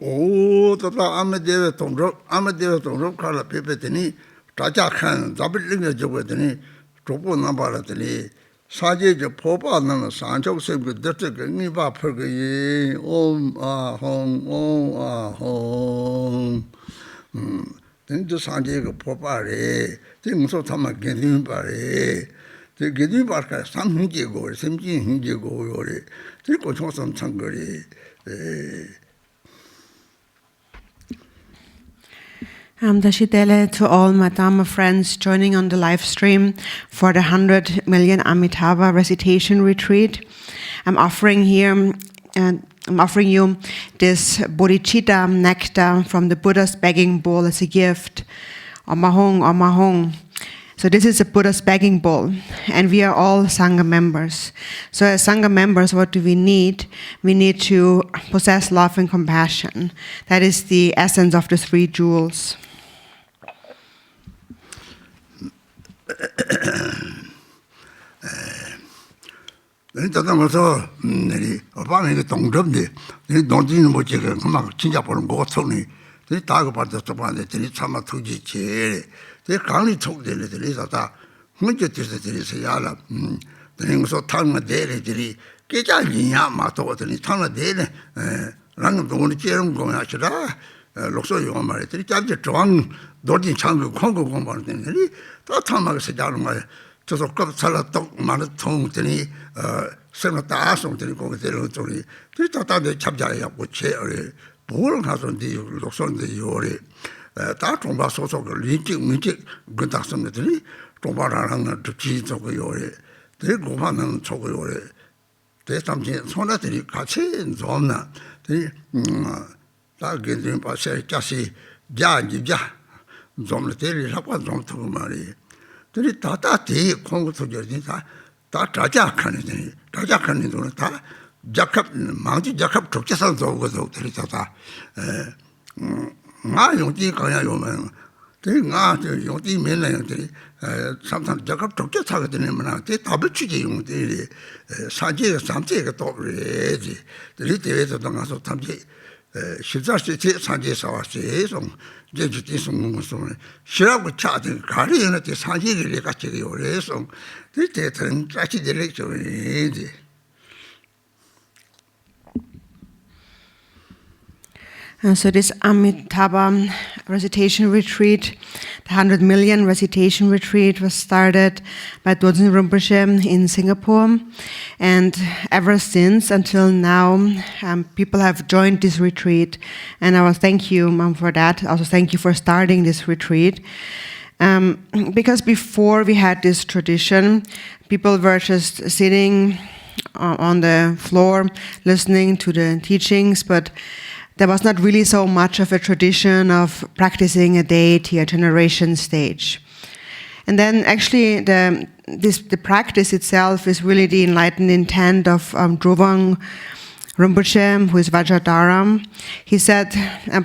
오, 또다 아메데베 동접 칼라 페페더니 자자칸 잡을링에 저거더니 조보 남발더니 사제저 포바는 산적생그 더적이 니바 퍼거이 옴아홍 근데 산제가 포바래 지금서 참아 게림바래 저 게림바가 삼hin지고 삼진hin지고 요래 그리고 조선 창거리 Dashidele to all my Dharma friends joining on the live stream for the 100 million Amitabha recitation retreat. I'm offering you this bodhicitta nectar from the Buddha's begging bowl as a gift. Omahong, Omahong. So this is a Buddha's begging bowl, and we are all Sangha members. So as Sangha members, what do we need? We need to possess love and compassion. That is the essence of the three jewels. 그래서 내리 밤에 동접네 동진은 뭐 지금 막 진짜 보는 거 같으니 다가 받았어 봤는데 들이 참아 투지지 제 강리 촉들이 다 문제 뜻들이 야라 그래서 탕마 대리들이 깨자니야 마토들이 탕마 대네 랑 동을 째는 거 아시라 lokso yung 말에 들이 짧게 좋은 노진 창고 광고 공부하는 데들이 또 탐하게 자는 말 저서 급 살았던 많은 통들이 세마다 송들이 거기들 저기 들이 다다데 잡자야 고체를 뭘 가서인데 lokso인데 요리 다 정바 소속을 리직 미직 근닥선들이 정바라는 듣지 저거 요리 되게 고만은 저거 요리 대삼진 손아들이 같이 좀나 되게 다게는 빠세 자시 자지자 좀을 때리라고 좀 두고 말이 들이 다다디 공부도 저기 다 자작하는 돈은 다 작합 망지 작합 적재산 저거도 들이다다 나 용기 가야 요면 내가 용기 맨날들이 삼삼 작업 적재사가 되면은 그 답을 주지 용들이 사제가 삼제가 또 그래지 들이 대해서 나가서 탐지 실자시 사제사 왔어요. 이제 주티송 무슨 시라고 차든 가리는 때 사제를 같이 요래서 그때는 같이 들려줘야지. So this Amitabha recitation retreat, the 100 million recitation retreat, was started by Dodzin Rinpoche in Singapore, and ever since until now, people have joined this retreat, and I will thank you, for that. Also, thank you for starting this retreat, because before we had this tradition, people were just sitting on the floor, listening to the teachings, but there was not really so much of a tradition of practicing a deity, a generation stage. And then actually the practice itself is really the enlightened intent of Druvang Rinpoche, who is Vajradharam. He said,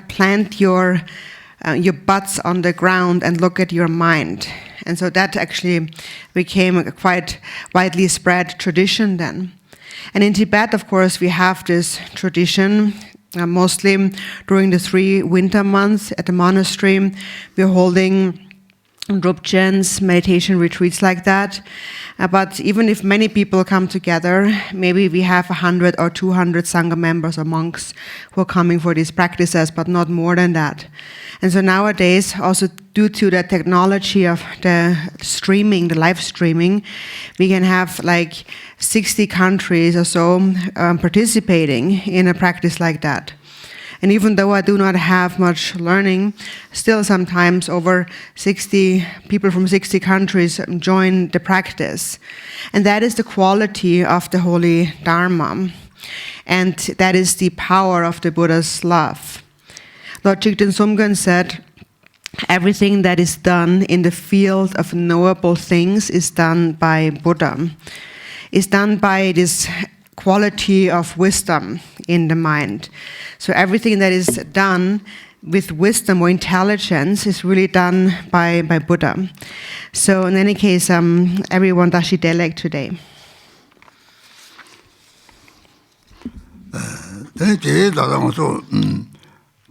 plant your butts on the ground and look at your mind. And so that actually became a quite widely spread tradition then. And in Tibet, of course, we have this tradition. Mostly during the 3 winter months at the monastery, we're holding Drupjans, meditation retreats like that. But even if many people come together, maybe we have 100 or 200 Sangha members or monks who are coming for these practices, but not more than that. And so nowadays, also due to the technology of the streaming, the live streaming, we can have like 60 countries or so participating in a practice like that. And even though I do not have much learning, still sometimes over 60 people from 60 countries join the practice. And that is the quality of the Holy Dharma. And that is the power of the Buddha's love. Lord Jigten Sumgön said, everything that is done in the field of knowable things is done by Buddha. Is done by this quality of wisdom in the mind. So everything that is done with wisdom or intelligence is really done by Buddha. So in any case, everyone dashi delek today.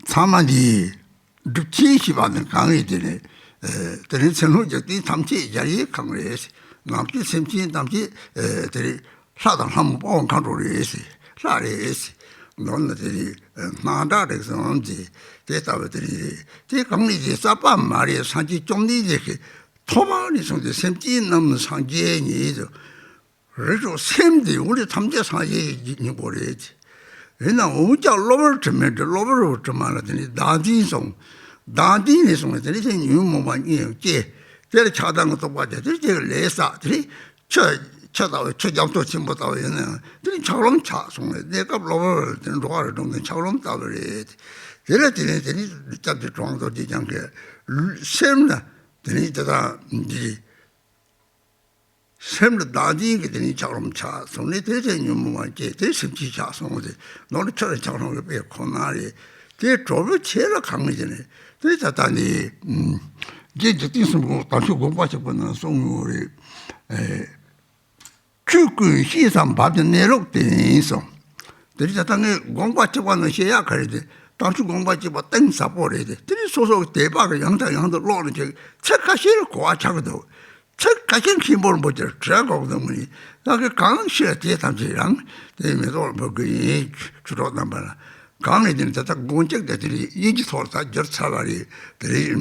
사만이 득치시받는 강의들이 들이 전후적인 담치 자리에 강의했어. 남지 샘치 담치 들이 사당 한번 보온 강조를 사례했어. 너네들이 나다래서 언제 대답들이 제 강의지 싸반 말이 산지 좀니게 토마니 성대 샘치 넘는 상계니죠. 그래서 샘디 우리 탐제 상계니 보래지. 왜냐 오자 로버트 메드 로버트 말하더니 다진송 다진이송 들이 제 유모만 이게 제가 차단 것도 봐야 돼. 제가 레사들이 쳐다와 쳐장도 침보다와는 들이 처럼 차송에 내가 로버트 로아를 동네 처럼 따버리 제가 들이 잡지 정도 지장게 샘나 들이 다다 이제 샘을 다지게 되니 처럼 차 손에 대체 유무만 게 대심치 차 손에 너를 처럼 처럼 배 코나리 제 조를 제일 강해지네 그래서 다니 이제 뜻은 뭐 다시 공부하실 거는 송우리 출근 시상 받은 내록대에서 그래서 당에 공부하실 거는 해야 그래도 당시 공부하지 뭐 땡사 버려야 돼 들이 소속 대박을 양도 로는 저 책가시를 고아차거든 책 가진 기본을 보죠. 제가 그러더니 나그 강시에 뒤에 담지랑 대면서 뭐그 주로 남바라 강에는 다 곤책들이 이지 소리다 저차가리 들이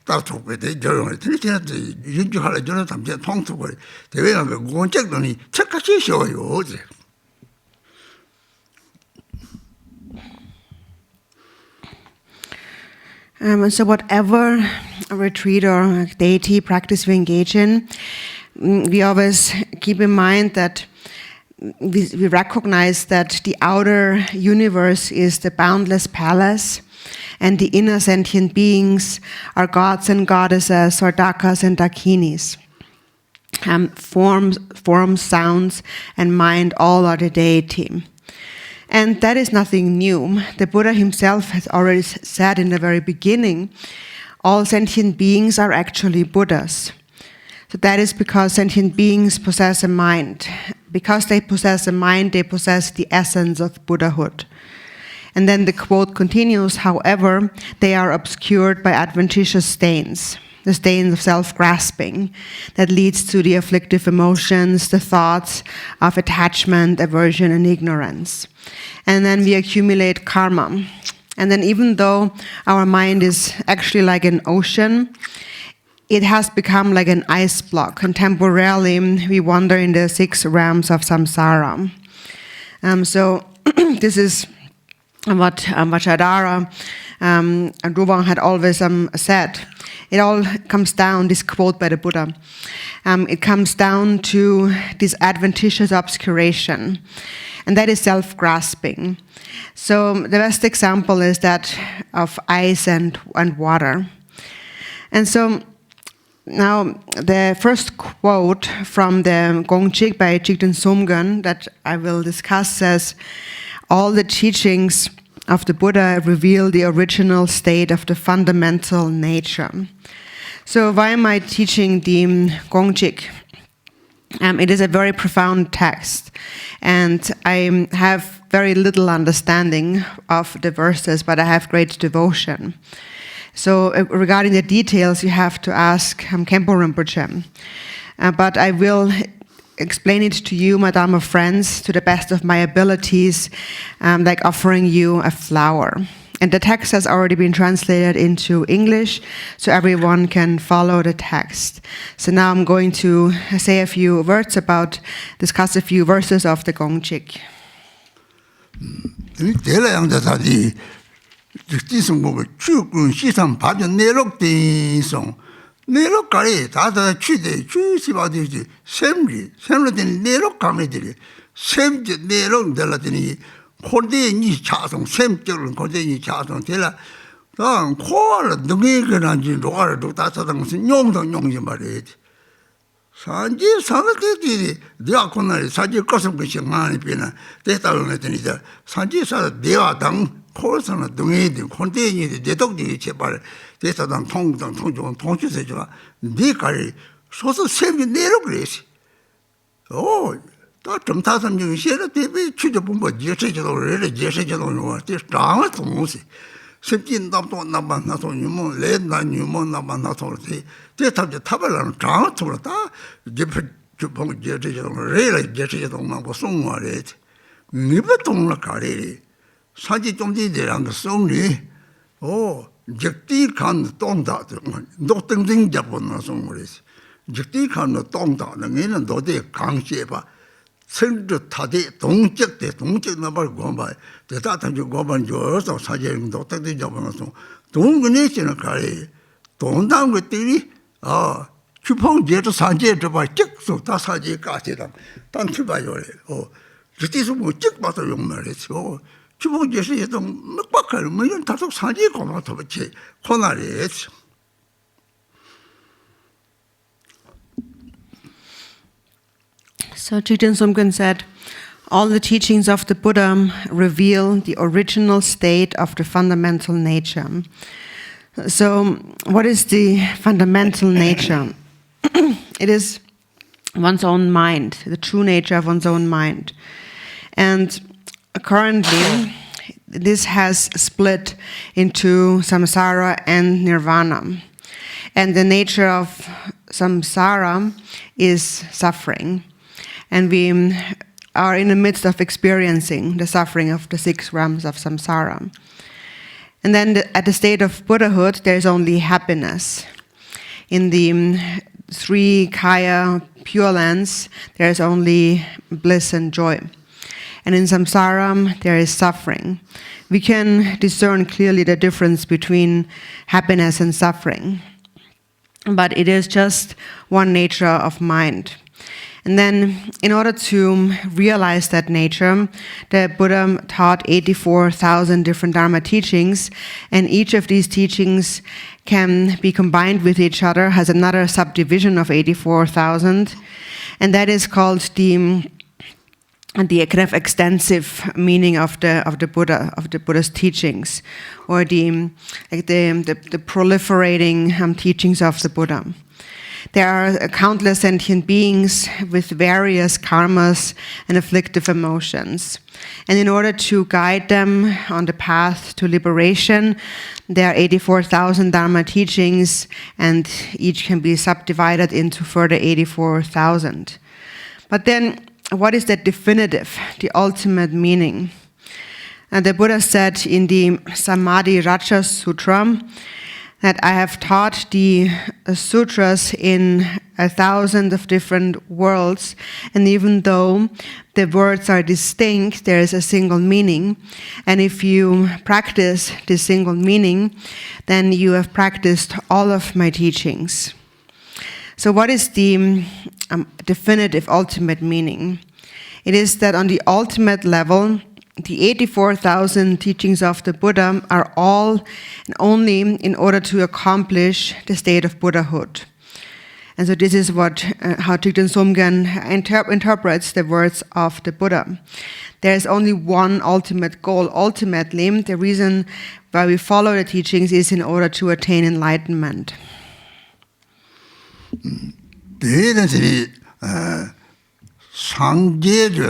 따라오게 돼 저런 들이 지나지 윤주하려 저런 담지 통투고 대회가 그 곤책들이 책같이 쉬어요. So whatever retreat or deity practice we engage in, we always keep in mind that we recognize that the outer universe is the boundless palace, and the inner sentient beings are gods and goddesses, or dakas and dakinis. Forms, sounds, and mind all are the deity. And that is nothing new. The Buddha himself has already said in the very beginning, all sentient beings are actually Buddhas. So that is because sentient beings possess a mind. Because they possess a mind, they possess the essence of Buddhahood. And then the quote continues, however, they are obscured by adventitious stains, the stains of self-grasping that leads to the afflictive emotions, the thoughts of attachment, aversion, and ignorance. And then we accumulate karma. And then even though our mind is actually like an ocean, it has become like an ice block, and temporarily we wander in the 6 realms of samsara. So this is what Vajradhara and Ruvang had always said. It all comes down, this quote by the Buddha, it comes down to this adventitious obscuration, and that is self-grasping. So the best example is that of ice and water. And so now the first quote from the Gongchik by Jigten Somgen that I will discuss says, all the teachings of the Buddha reveal the original state of the fundamental nature. So why am I teaching the Gongchik? It is a very profound text, and I have very little understanding of the verses, but I have great devotion. So regarding the details, you have to ask Khenpo Rinpoche. But I will explain it to you, my Dharma friends, to the best of my abilities, like offering you a flower. And the text has already been translated into English, so everyone can follow the text. So now I'm going to say a few words discuss a few verses of the Gongchik. 내lok가리 다다 취대 주시바디지 샘리된 내록 강의들이 샘지 내록 들라더니 콘데니 차송 샘적은 콘데니 차송 되라 당 코알 능이그란지 로가를 다다당 무슨 용지 말이지 산지 산들이 내가 코나리 산지 거슴 것이 많이 비나 대다는 애들이 산지 산 대화당 코르서는 능이디 콘데니 대독지 제발 대사당 통종 통치세죠. 네가리 소소 샘이 내려 그래시. 또 점타선 중에 시에는 대비 취재 본부 제세제도 그래 제세제도 뭐 장을 통무시. septin dabdo naba nato nyumo le na nyumo naba nato te tabje tabala 장 tola ta jepe jupong jeje re la jeje dong na bo songwa re ni ba dong la ka re 사지 좀 되는 거 송리 적디 간 동다 녹등등 잡고는 송으리스 적디 간 동다는 얘는 너대 강시해 봐 선주 타대 동적대 동적 나발 고바 대다탄 주 고반 줘서 사지 녹등등 잡고는 송 동근에서는 가리 동당 것들이 주펑제도 산제도 봐 찍소 다 사지 까지다 단 출발요래 그때서 뭐 찍봐서 용말했어 주봉제에서 묵박할 뭐 이런 다속 사지 고마도 버치 코나리스 So Jigten Sumgön said, all the teachings of the Buddha reveal the original state of the fundamental nature. So what is the fundamental nature? It is one's own mind, the true nature of one's own mind. And currently, this has split into samsara and nirvana. And the nature of samsara is suffering. And we are in the midst of experiencing the suffering of the 6 realms of samsara. And then at the state of Buddhahood, there is only happiness. In the 3 kaya pure lands, there is only bliss and joy. And in samsara, there is suffering. We can discern clearly the difference between happiness and suffering. But it is just one nature of mind. And then, in order to realize that nature, the Buddha taught 84,000 different Dharma teachings, and each of these teachings can be combined with each other, has another subdivision of 84,000, and that is called the kind of extensive meaning of the Buddha, of the Buddha's teachings, or the proliferating teachings of the Buddha. There are countless sentient beings with various karmas and afflictive emotions. And in order to guide them on the path to liberation, there are 84,000 Dharma teachings, and each can be subdivided into further 84,000. But then, what is the definitive, the ultimate meaning? And the Buddha said in the Samadhi Raja Sutra that I have taught the sutras in 1,000 of different worlds, and even though the words are distinct, there is a single meaning. And if you practice this single meaning, then you have practiced all of my teachings. So what is the definitive, ultimate meaning? It is that on the ultimate level, the 84,000 teachings of the Buddha are all and only in order to accomplish the state of Buddhahood. And so this is how Jigten Sumgön interprets the words of the Buddha. There is only one ultimate goal. Ultimately, the reason why we follow the teachings is in order to attain enlightenment.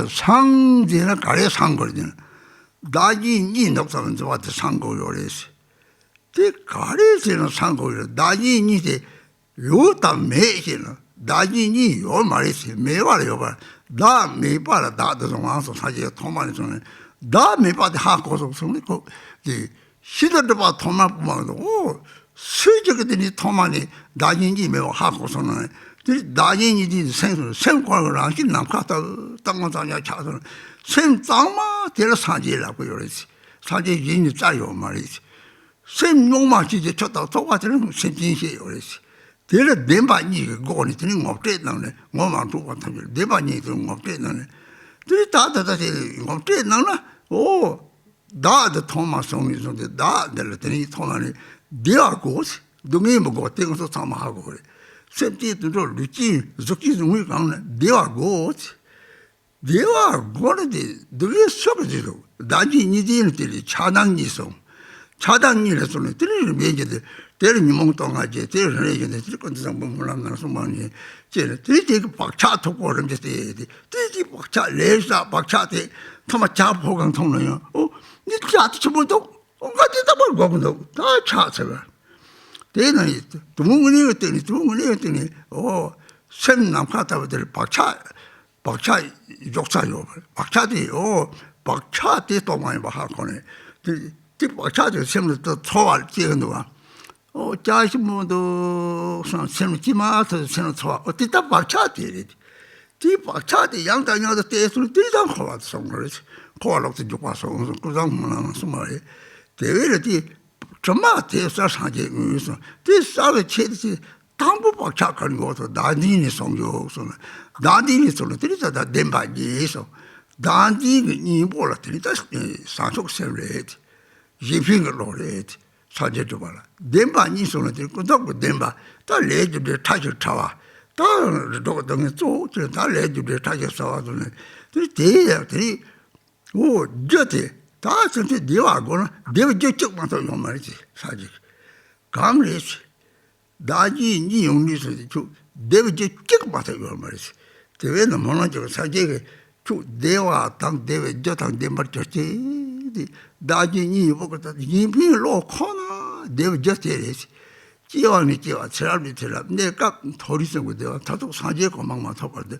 상제는 가래 상거리는 나지 니 녹사는 저한테 상거리래서 그 가래서는 상거리 나지 니데 요다 매시는 나지 니요 말이지 매발요 봐. 나 매발아 나도 좀 와서 사지 도만이 좀 나 매발이 하고서 something 그 시대도 봐 도만 보면도 수적들이 도만이 나지 니 매고 하고서는 나인이지 생과를 안 신 남카다 땅마다냐 차서 생 땅마 될 사지라고 그러지 사지 인이 짜요 말이지 생 농마지 쳤다 똑같은 생진시 그러지 될 내반이 그거니 되는 없대나네 뭐만 두 같은 게 내반이 그런 없대나네 들이 다다다지 없대나나 오 나도 토마송이 좀데 나들 되니 토마니 되어고 동이 뭐고 땡서 참하고 그래 septietro luci zoki zungui kang dewa go de de sobe지로 다지 니디는 차당이 송 차당이라서 들이 메제데 때는 몽동하지 때는 레전데 들건서 몰라나서 많이 제 들이 박차 토고 그런데 들이 박차 레사 박차데 토마 자포강 통로요 니 자도 저번도 어디 다 먹고 다 차서가. 대는 두문이 했더니 샘남 갔다들 박차 욕사요. 박차디 박차디 또 많이 봐 거네. 그 박차디 샘을 또 초월 찍은 거야. 자신분도 샘을 지마서 샘을 초 어디다 박차디. 이 박차디 양당여도 때에서 들이당 거와 성거지. 거와록도 죽어서 그장 문안 숨어리. 대외를 정말 대사 상계 의서 대사의 체지 당부 박차하는 것도 나디니 성교서는 나디니 소리 들이다 덴바지에서 나디니 이보라 들이다 상속세례지 예핑을로래지 사제도 봐라 덴바니 소리 들고 또 덴바 다 레주들 타줄 타와 다 도동에 다 레주들 타줄 사와도는 들이 오 저때 다 전체 네와고는 내가 저쪽만 더 말이지 사실 감리지 나지 니 용리서 저 내가 저쪽만 더 말이지 대회는 뭐는 저 사제가 저 대화 당 대회 저당 대말 저지 나지 니 보고다 임비로 코나 내가 저때지 지원이 지원 사람이 내가 도리성고 내가 다도 사제 고망만 터거든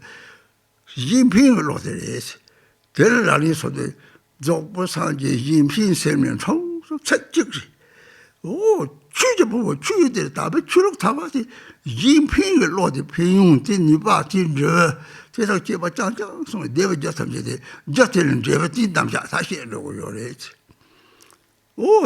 임비로 되지 대를 아니서도 조부상제 임신세면 총수 책직지 취재보고 취재들 답에 추록 답하지 임신을 놓지 평용된 니바진저 제가 제가 짱짱송 내가 저삼제데 저때는 제가 딘담자 사실이라고 요래지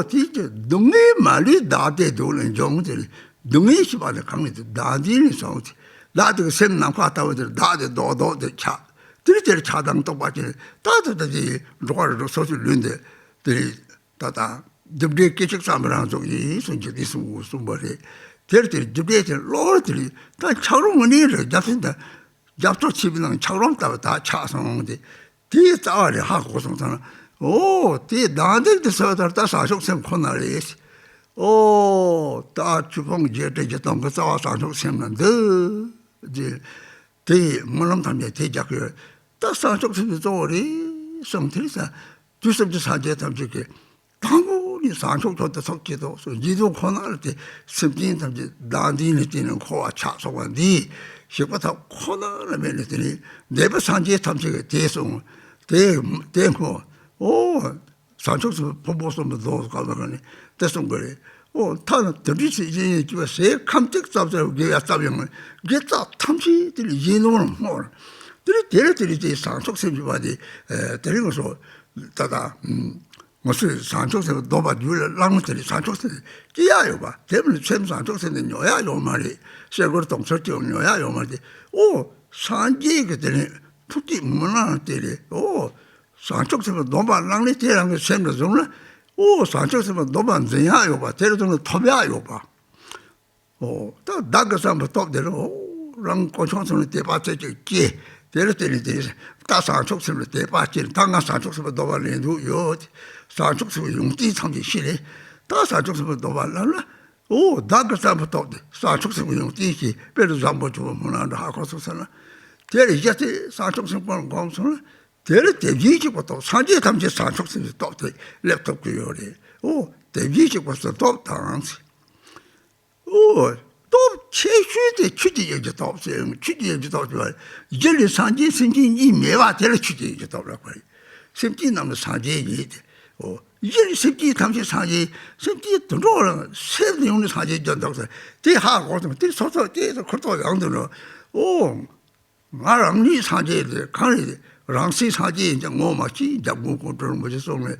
진짜 동네 말이 나대도는 정들 동네 시바를 강리도 나디는 성지 나도 샘남 갔다 오들 나도 너도 차 들이들 차당 똑바지 따뜻하지 로가로 소술인데 들이 따다 접대 계속 삼으랑 저기 손질이 숨버리 들들 접대들 로들이 다 차롱은이를 잡힌다 잡도 집이는 차롱 다 차성인데 뒤에 싸워리 하고 송사는 뒤에 나한테 서다 사속셈 코나리 다 주봉 제때 했던 거 싸워 사속셈는데 이제 대 물론 담에 대작을 딱 산속에서 저리 성틀이사 주섭지 사제 담지게 당연히 산속도 속지도 이도 코나를 때 습진 담지 나디는 뛰는 코와 차속한디 시부터 코나를 매냈더니 내부 산지에 담지게 대송 대고 산속에서 보보서도 가더니 대송 거래 타는 들이지 이제 집에서 깜짝 잡자고 게야 잡으면 게다 탐지들이 이놈은 뭐 들이 산속세지 바디 데리고서 다다 무슨 산속세도 도바줄 랑들이 산속세 끼야요 봐 대부분 샘 산속세는 요야요 말이 세고 동서지 요야요 말이 산지 그들이 푸티 문화는 때리 산속세도 도바 랑리 때랑 샘도 좀 산속에서 너만 전야요 봐. 데려주는 토비야요 봐. 또 나가서면 톱대로 랑 고청선을 대받쳤지. 데려들이 다 산속에서 대받치. 당가 산속에서 너발래도 요 산속에서 용띠 참지 싫어. 다 산속에서 너발라나. 나가서면 톱 산속에서 용띠지. 배도 잠보 주면 문안 하고서는 데려 이제 산속에서 보는 공선을 대를 대비지부터 산지에 담지 산속에서 또 랩톱 그요리 대비지부터 또 당시 또 최슈의 취지에도 없어요 취지에도 없어요 이제 산지 생긴 이 매와 대를 취지에도 없라고 심지 남의 산지에 이제 심지 담지 산지 심지 들어오는 세대용의 산지 전당서 대하고 좀 소소 대해서 그것도 양들은 나랑 이 산지에 강이 랑시 사지 이제 뭐 마치 이제 뭐고 그런 거지 소매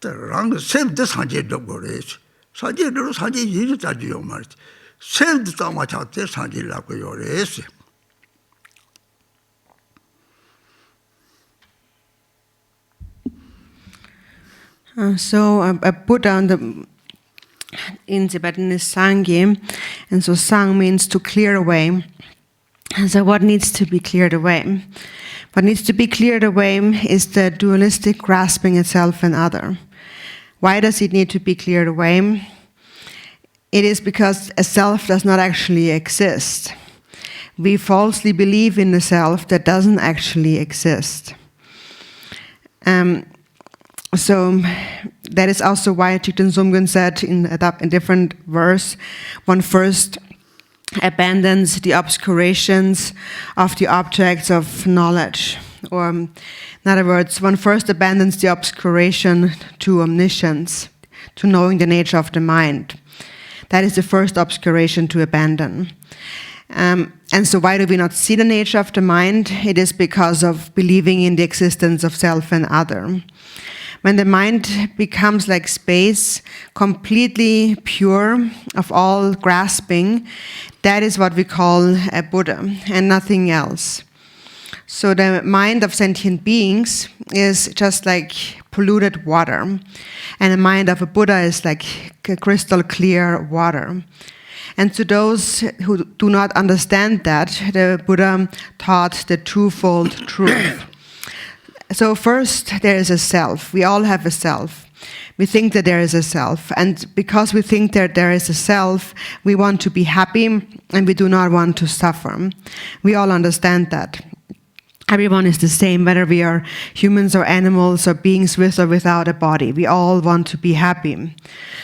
랑 샘도 사지도 그래지 사지로 사지 일을 짜지요 말이지 샘도 딱 맞았대 사지라고 요래지 So I put down in Tibetanese Sangye, and so Sang means to clear away. And so what needs to be cleared away? What needs to be cleared away is the dualistic grasping itself and other. Why does it need to be cleared away? It is because a self does not actually exist. We falsely believe in a self that doesn't actually exist. So that is also why Thich Nhat Hanh said in a different verse, one first abandons the obscurations of the objects of knowledge. Or in other words, one first abandons the obscuration to omniscience, to knowing the nature of the mind. That is the first obscuration to abandon. And so why do we not see the nature of the mind? It is because of believing in the existence of self and other. When the mind becomes like space, completely pure of all grasping, that is what we call a Buddha and nothing else. So the mind of sentient beings is just like polluted water, and the mind of a Buddha is like crystal clear water. And to those who do not understand that, the Buddha taught the twofold truth. So first, there is a self. We all have a self. We think that there is a self. And because we think that there is a self, we want to be happy and we do not want to suffer. We all understand that. Everyone is the same, whether we are humans or animals or beings with or without a body. We all want to be happy.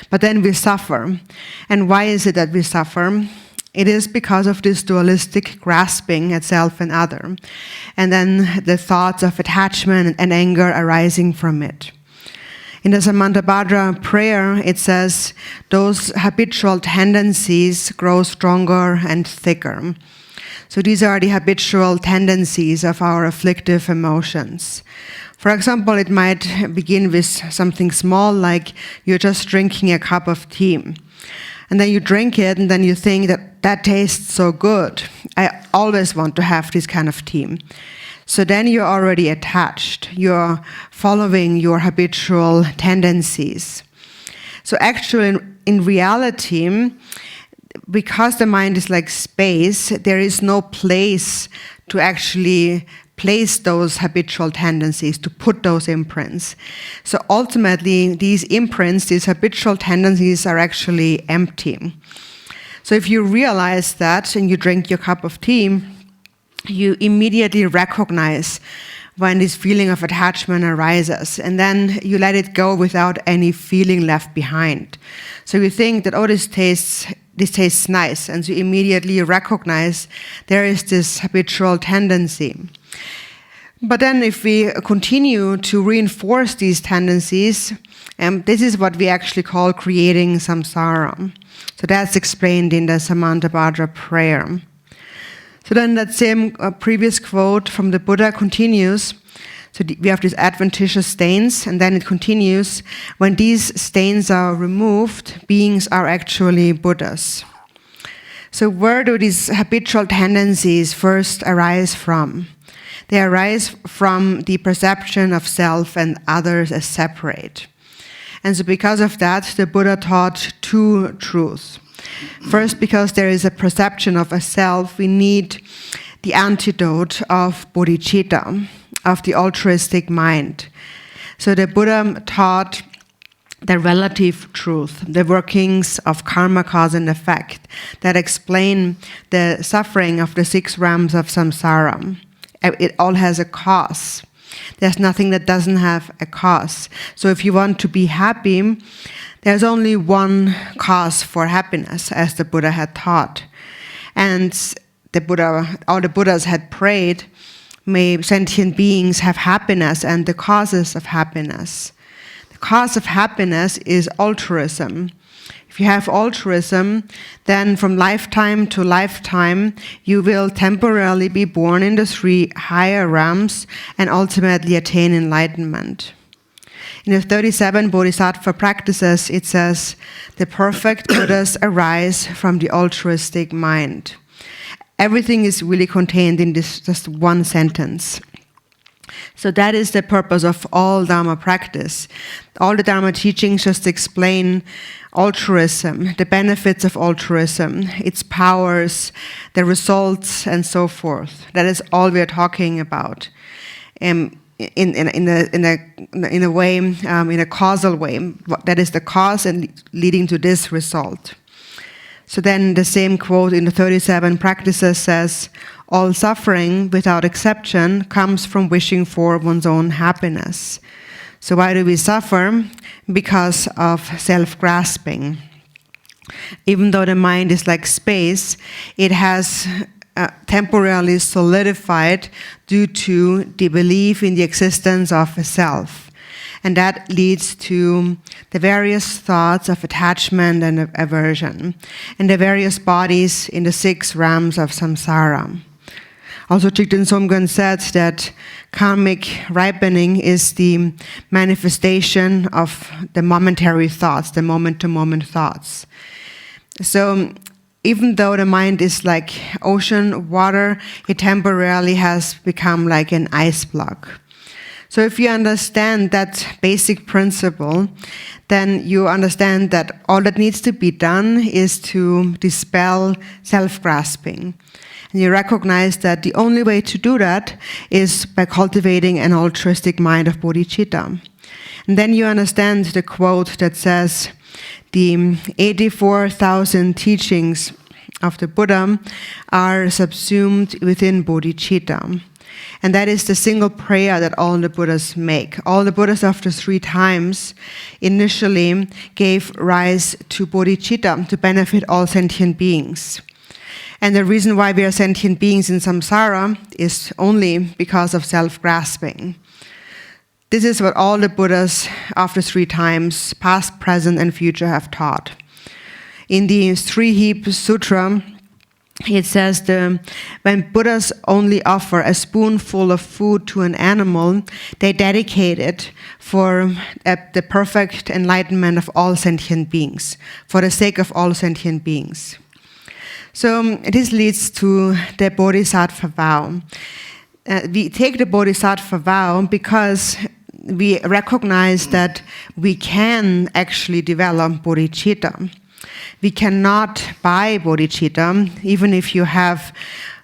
But then we suffer. And why is it that we suffer? It is because of this dualistic grasping at self and other, and then the thoughts of attachment and anger arising from it. In the Samantabhadra prayer, it says, those habitual tendencies grow stronger and thicker. So these are the habitual tendencies of our afflictive emotions. For example, it might begin with something small, like you're just drinking a cup of tea. And then you drink it, and then you think that tastes so good. I always want to have this kind of tea. So then you're already attached. You're following your habitual tendencies. So actually, in reality, because the mind is like space, there is no place to actually place those habitual tendencies, to put those imprints. So ultimately, these imprints, these habitual tendencies are actually empty. So if you realize that and you drink your cup of tea, you immediately recognize when this feeling of attachment arises, and then you let it go without any feeling left behind. So you think that, oh, this tastes nice, and so you immediately recognize there is this habitual tendency. But then if we continue to reinforce these tendencies, this is what we actually call creating samsara. So that's explained in the Samantabhadra prayer. So then that same previous quote from the Buddha continues. So we have these adventitious stains, and then it continues, when these stains are removed, beings are actually Buddhas. So where do these habitual tendencies first arise from? They arise from the perception of self and others as separate. And so because of that, the Buddha taught two truths. First, because there is a perception of a self, we need the antidote of bodhicitta, of the altruistic mind. So the Buddha taught the relative truth, the workings of karma, cause and effect, that explain the suffering of the 6 realms of samsara. It all has a cause. There's nothing that doesn't have a cause. So if you want to be happy, there's only one cause for happiness, as the Buddha had taught. And all the Buddhas had prayed, may sentient beings have happiness and the causes of happiness. The cause of happiness is altruism. If you have altruism, then from lifetime to lifetime, you will temporarily be born in the 3 higher realms and ultimately attain enlightenment. In the 37 Bodhisattva practices, it says, the perfect Buddhas arise from the altruistic mind. Everything is really contained in this just one sentence. So that is the purpose of all Dharma practice. All the Dharma teachings just explain altruism, the benefits of altruism, its powers, the results, and so forth. That is all we are talking about. In a way, in a causal way, that is the cause and leading to this result. So then the same quote in the 37 practices says, all suffering, without exception, comes from wishing for one's own happiness. So why do we suffer? Because of self-grasping. Even though the mind is like space, it has temporarily solidified due to the belief in the existence of a self. And that leads to the various thoughts of attachment and aversion, and the various bodies in the 6 realms of samsara. Also, Jigten Somgön said that karmic ripening is the manifestation of the momentary thoughts, the moment-to-moment thoughts. So even though the mind is like ocean water, it temporarily has become like an ice block. So if you understand that basic principle, then you understand that all that needs to be done is to dispel self-grasping. And you recognize that the only way to do that is by cultivating an altruistic mind of bodhicitta. And then you understand the quote that says, the 84,000 teachings of the Buddha are subsumed within bodhicitta. And that is the single prayer that all the Buddhas make. All the Buddhas, after 3 times, initially gave rise to bodhicitta to benefit all sentient beings. And the reason why we are sentient beings in samsara is only because of self-grasping. This is what all the Buddhas, after 3 times, past, present, and future, have taught. In the 3-heap sutra, it says when Buddhas only offer a spoonful of food to an animal, they dedicate it for the perfect enlightenment of all sentient beings, for the sake of all sentient beings. So this leads to the bodhisattva vow. We take the bodhisattva vow because we recognize that we can actually develop bodhicitta. We cannot buy bodhicitta, even if you have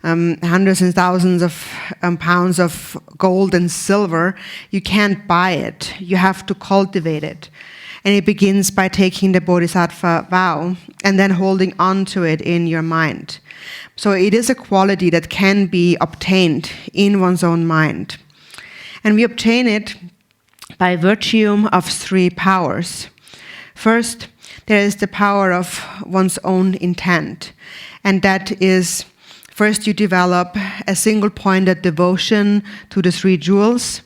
hundreds and thousands of pounds of gold and silver. You can't buy it. You have to cultivate it. And it begins by taking the bodhisattva vow and then holding on to it in your mind. So it is a quality that can be obtained in one's own mind. And we obtain it by virtue of 3 powers. First, there is the power of one's own intent. And that is, first you develop a single-pointed devotion to the 3 jewels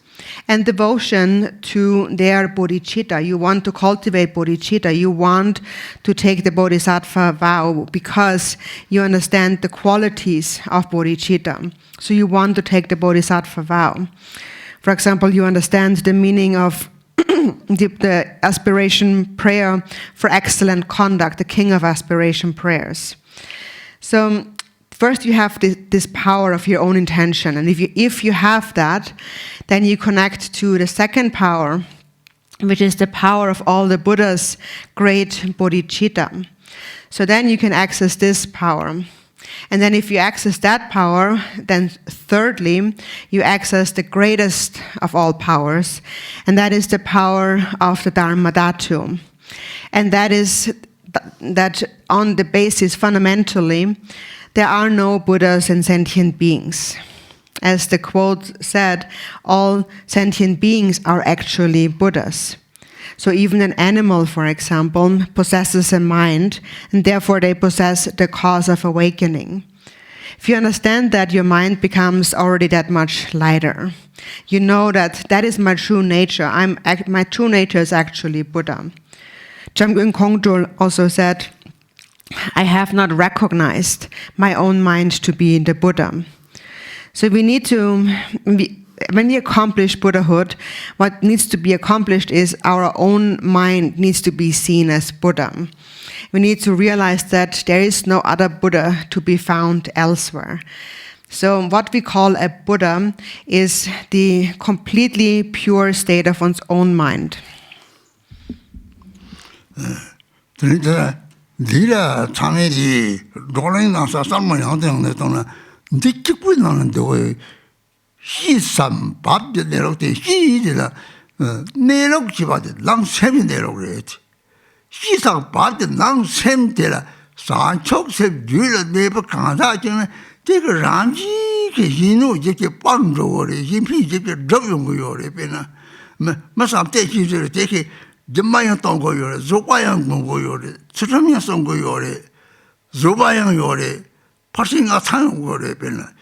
and devotion to their bodhicitta. You want to cultivate bodhicitta. You want to take the bodhisattva vow because you understand the qualities of bodhicitta. So you want to take the bodhisattva vow. For example, you understand the meaning of the aspiration prayer for excellent conduct, the king of aspiration prayers. So first you have this power of your own intention. And if you have that, then you connect to the second power, which is the power of all the Buddha's great bodhicitta. So then you can access this power. And then if you access that power, then thirdly, you access the greatest of all powers, and that is the power of the Dharma Dhatu. And that is that on the basis, fundamentally, there are no Buddhas and sentient beings. As the quote said, all sentient beings are actually Buddhas. So even an animal, for example, possesses a mind, and therefore they possess the cause of awakening. If you understand that, your mind becomes already that much lighter. You know that is my true nature. My true nature is actually Buddha. Jamgyön Kongtrul also said, I have not recognized my own mind to be the Buddha. So we need to when we accomplish Buddhahood, what needs to be accomplished is our own mind needs to be seen as Buddha. We need to realize that there is no other Buddha to be found elsewhere. So what we call a Buddha is the completely pure state of one's own mind. 시삼 밥도 내려오대 시이라 내려오지바데 랑샘이 내려오래지 시상 밥도 랑샘데라 산촉세 뉘를 내버 강하다지는这个 랑지 그 인우 이렇게 빵조거래 인피 이렇게 접용 거요래 배나 Masam take you to take it, Jamayan Tongo Yore, Zobayan Gongo Yore, Sutramian Songo Yore, Zobayan Yore, passing a time Yore Bena.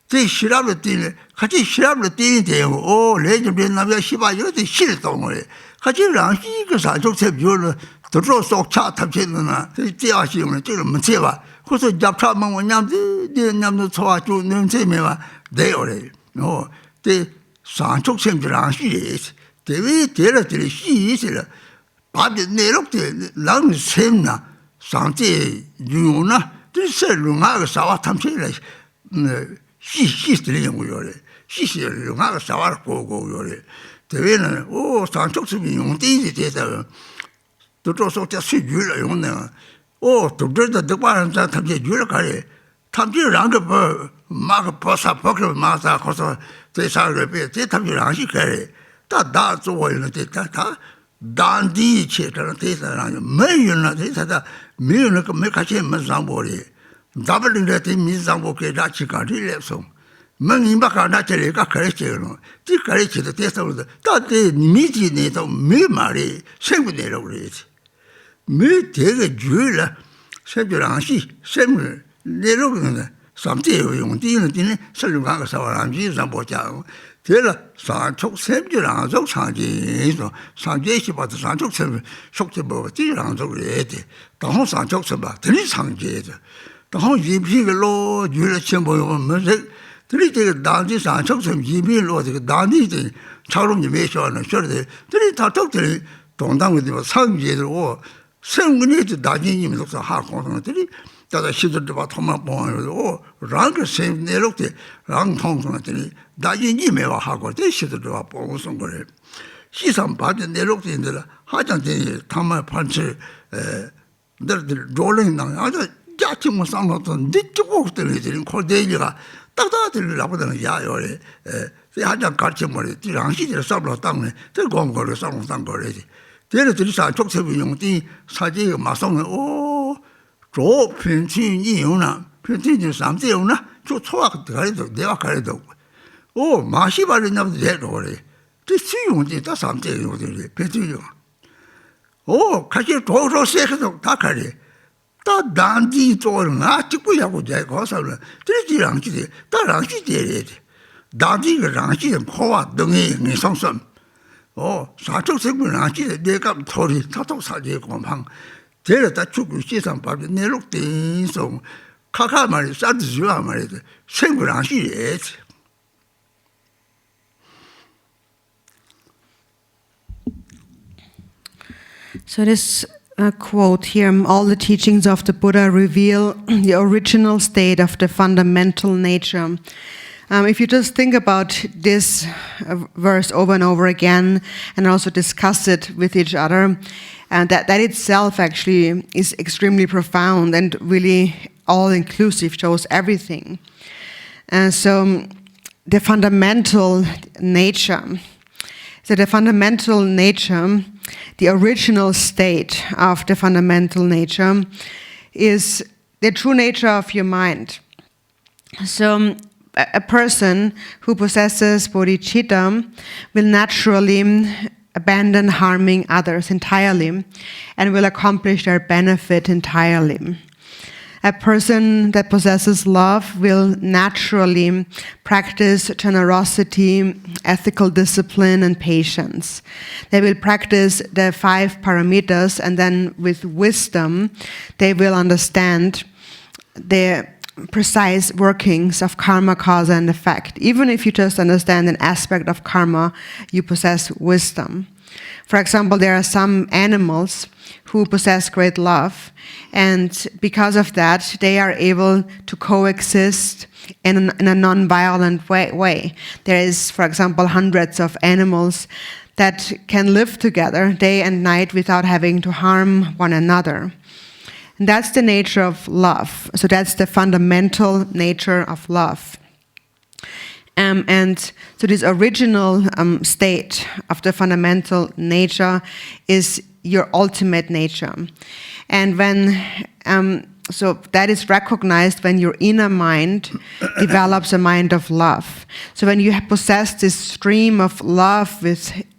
They should have the dinner, Hachi should have the dinner, oh, later been Navia Shiba, you're the shit on it. Hachi Ran, because I don't have your the draw so chat of Chilena, the Tiashi on the Chilma, who's a job trouble when Yam didn't Yam the Toa to Nemsema, they already. No, they Sancho Semran, she is. They will tell her till she is. But they looked at long Semna, Santi, Juna, this said Lunga Sawatam Chile. She's the young Yore. She's a Lunga Sawarco Yore. The winner, oh, Sancho to be on the to draw so just see Jula on there. Oh, to dread the one that Tamji Jula Carry. Tamji Ranga Mark Posa Pocket Master Cosa, they shall repeat, they Tamji Rangi carry. That's all in the Tata. Dandy Chetan, Tata, million, Tata, million make a chain Mazambori. Doubling that in Mizamboke, Dachika, Rilepso. Many Baka naturally got Caricino. The Carici, the test of the Tati, Miti, me marry, seminary of it. Me take a jeweler, Seburanshi, Semi, they look in something you didn't, Salunga Savaranji, Zambocha. Tell her, San took Seburan, Sanji, Sanji, but the San took some shocked about the rounds of it. The whole San talks about 3 Sanji. The whole GP law, Julia Chimbo, music, 3 take down this and took some GP law, the Dandy, Charum, the Mission, and sure they 3 talk to it, don't down with the Sanji or 7 minutes, Dajin looks a half on 3. That I should about Thomas Boy or Rank same they looked at Rang Tong on 3. Dajin may have got they should do up almost on Gore. She's some part and they looked in the Hajan Tama Puncher, the rolling down. Other judging was something did to walk the little in Cordelia. Tata Labadan Yayore, the Hajan Garchen, the Rangi, the Sabla Tang, the Gongo, the Song of Tangore. There it is, I took some young tea, Saji, Mason, oh, draw, Pintin, Yuna, Pintin, something, to talk the Carido, they are Carido. Oh, Mashiba enough dead already. This you did something, Pintin. Oh, Kaji told us second of Takari. That dandy told not to put up with Jack Hossa, 3 Ranki, that Ranki did it. Dandy Ranki and Koa, Dungy, and some. Oh, Sato Seguranchi, they got Tori, Tato Saji Compang. Tell that you see some part, and they looked in so. Kaka married, Sadzu married, Seguranchi is. So this quote here, all the teachings of the Buddha reveal the original state of the fundamental nature. If you just think about this verse over and over again and also discuss it with each other, that itself actually is extremely profound and really all-inclusive, shows everything. So the fundamental nature. So the fundamental nature, the original state of the fundamental nature is the true nature of your mind. So a person who possesses bodhicitta will naturally abandon harming others entirely and will accomplish their benefit entirely. A person that possesses love will naturally practice generosity, ethical discipline, and patience. They will practice the 5 paramitas, and then with wisdom, they will understand the precise workings of karma, cause, and effect. Even if you just understand an aspect of karma, you possess wisdom. For example, there are some animals who possess great love, and because of that, they are able to coexist in a non-violent way. There is, for example, hundreds of animals that can live together day and night without having to harm one another. And that's the nature of love. So that's the fundamental nature of love. And so this original state of the fundamental nature is your ultimate nature. And when so that is recognized when your inner mind develops a mind of love. So when you possess this stream of love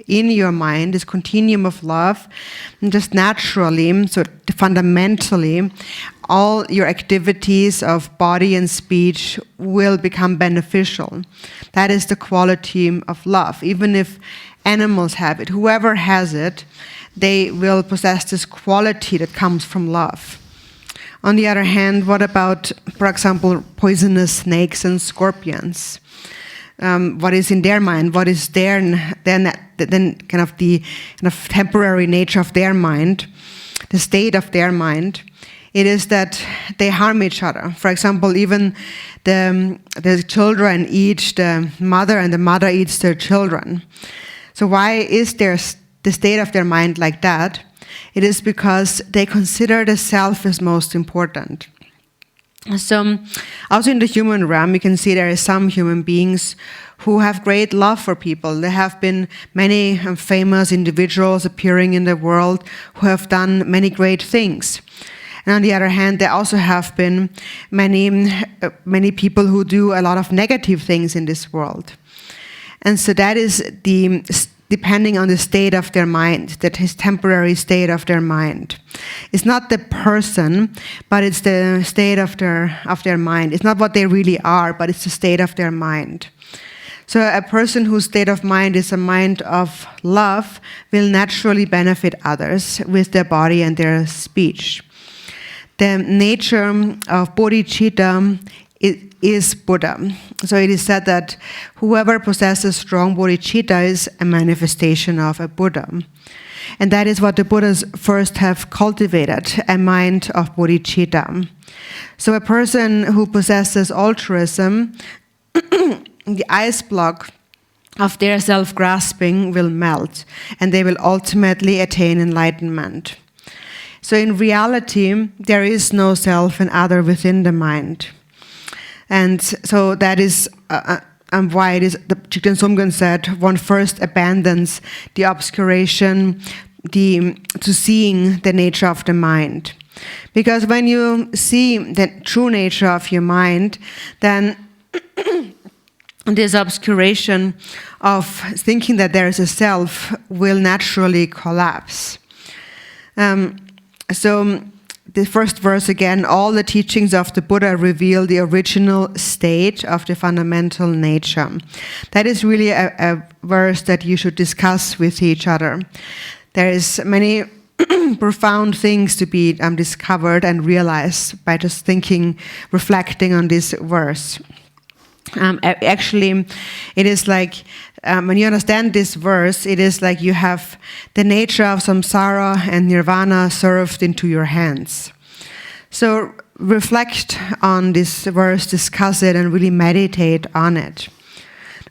in your mind, this continuum of love, and just naturally, so fundamentally, all your activities of body and speech will become beneficial. That is the quality of love. Even if animals have it, whoever has it, they will possess this quality that comes from love. On the other hand, what about, for example, poisonous snakes and scorpions? What is in their mind? What is then kind of the temporary nature of their mind, the state of their mind? It is that they harm each other. For example, even the children eat the mother, and the mother eats their children. So why is the state of their mind like that? It is because they consider the self as most important. So also in the human realm, you can see there are some human beings who have great love for people. There have been many famous individuals appearing in the world who have done many great things. And on the other hand, there also have been many people who do a lot of negative things in this world. And so that is depending on the state of their mind, that is temporary state of their mind. It's not the person, but it's the state of their mind. It's not what they really are, but it's the state of their mind. So a person whose state of mind is a mind of love will naturally benefit others with their body and their speech. The nature of bodhicitta is Buddha. So it is said that whoever possesses strong bodhicitta is a manifestation of a Buddha. And that is what the Buddhas first have cultivated, a mind of bodhicitta. So a person who possesses altruism, the ice block of their self-grasping will melt, and they will ultimately attain enlightenment. So in reality, there is no self and other within the mind. And so that is why it is, the Jigten Sumgön said, one first abandons the obscuration to seeing the nature of the mind. Because when you see the true nature of your mind, then this obscuration of thinking that there is a self will naturally collapse. So the first verse again, all the teachings of the Buddha reveal the original state of the fundamental nature. That is really a verse that you should discuss with each other. There is many profound things to be discovered and realized by just thinking, reflecting on this verse. Actually, it is like, when you understand this verse, it is like you have the nature of samsara and nirvana served into your hands. So reflect on this verse, discuss it, and really meditate on it.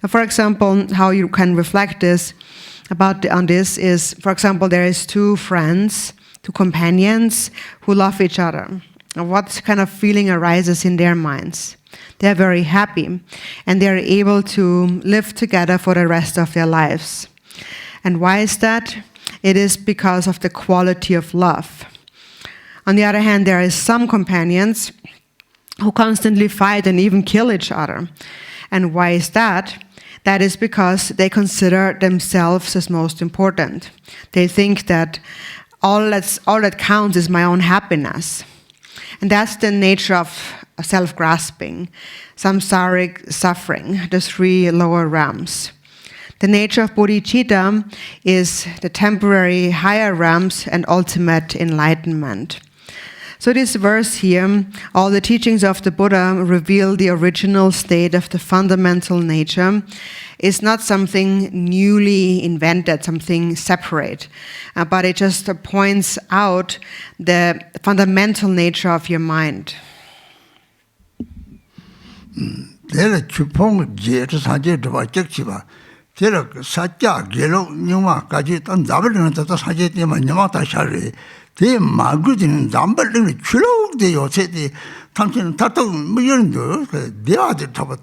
Now, for example, how you can reflect on this is, for example, there is two friends, two companions who love each other. What kind of feeling arises in their minds? They are very happy, and they are able to live together for the rest of their lives. And why is that? It is because of the quality of love. On the other hand, there are some companions who constantly fight and even kill each other. And why is that? That is because they consider themselves as most important. They think that all that counts is my own happiness. And that's the nature of self-grasping, samsaric suffering, the three lower realms. The nature of bodhicitta is the temporary higher realms and ultimate enlightenment. So this verse here, all the teachings of the Buddha reveal the original state of the fundamental nature, is not something newly invented, something separate, but it just points out the fundamental nature of your mind. There chupong je to saje dwa chekchiba. There satya gelo nyuma kaji tan dabelin ta saje te ma nyama ta shari. Te magudin dambalin chulo de yoseti tamchen tato myendo dewa de top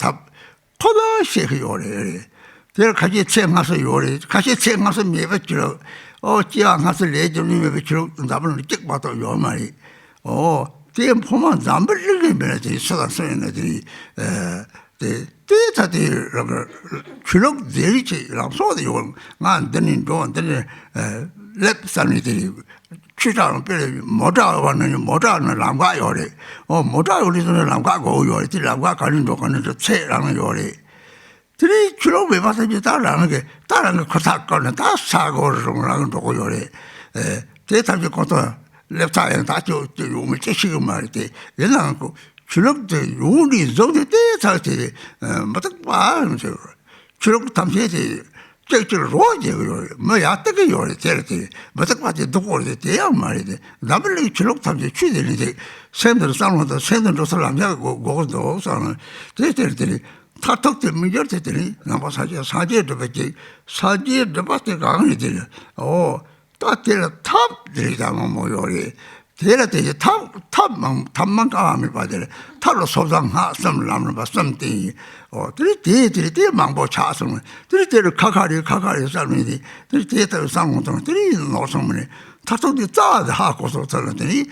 toda shek yore. There kaji chengaso yore. Kaji chengaso mebe chulo. jiang haso lejo mebe chulo dabelin chekbato yomari. Te poma dambalin mebe soda soyene 데이터들이 주력 제리지 랍소도 요 만드는 돈들 랩산이들이 취장을 빼려 못하는 남과 요래 못하 우리는 남과고 요래 남과 가는 도가는 저 채라는 요래 들이 주로 왜 봐서 이제 다른 게 거사거는 다 사고를 하는 도고 요래 데이터들 것도 랩사에 다저 요물 채식을 말때 옛날에 주력들 요리 정도 때살때 뭐딱 봐서 주력 탐색이 쩍쩍 로지 뭐야 뜨게 요리 때때 뭐딱 봐도 두고 돼야 말이지 남을 주력 탐색 취되는데 샘들 싸움도 샘들도 살람하고 고고도 싸는 때때들이 타톡들 문제 때들이 나봐 사제도 밖에 사제도 밖에 강이들 따때라 탑들이다 뭐 요리 대라대 탑만 까면 받을 탈로 소장하 섬람을 봐 섬띵이 들이 망보 차서는 들이를 가가리 삶이니 들이를 상공동 들이 노성문에 타속이 짜다 하고서 들었더니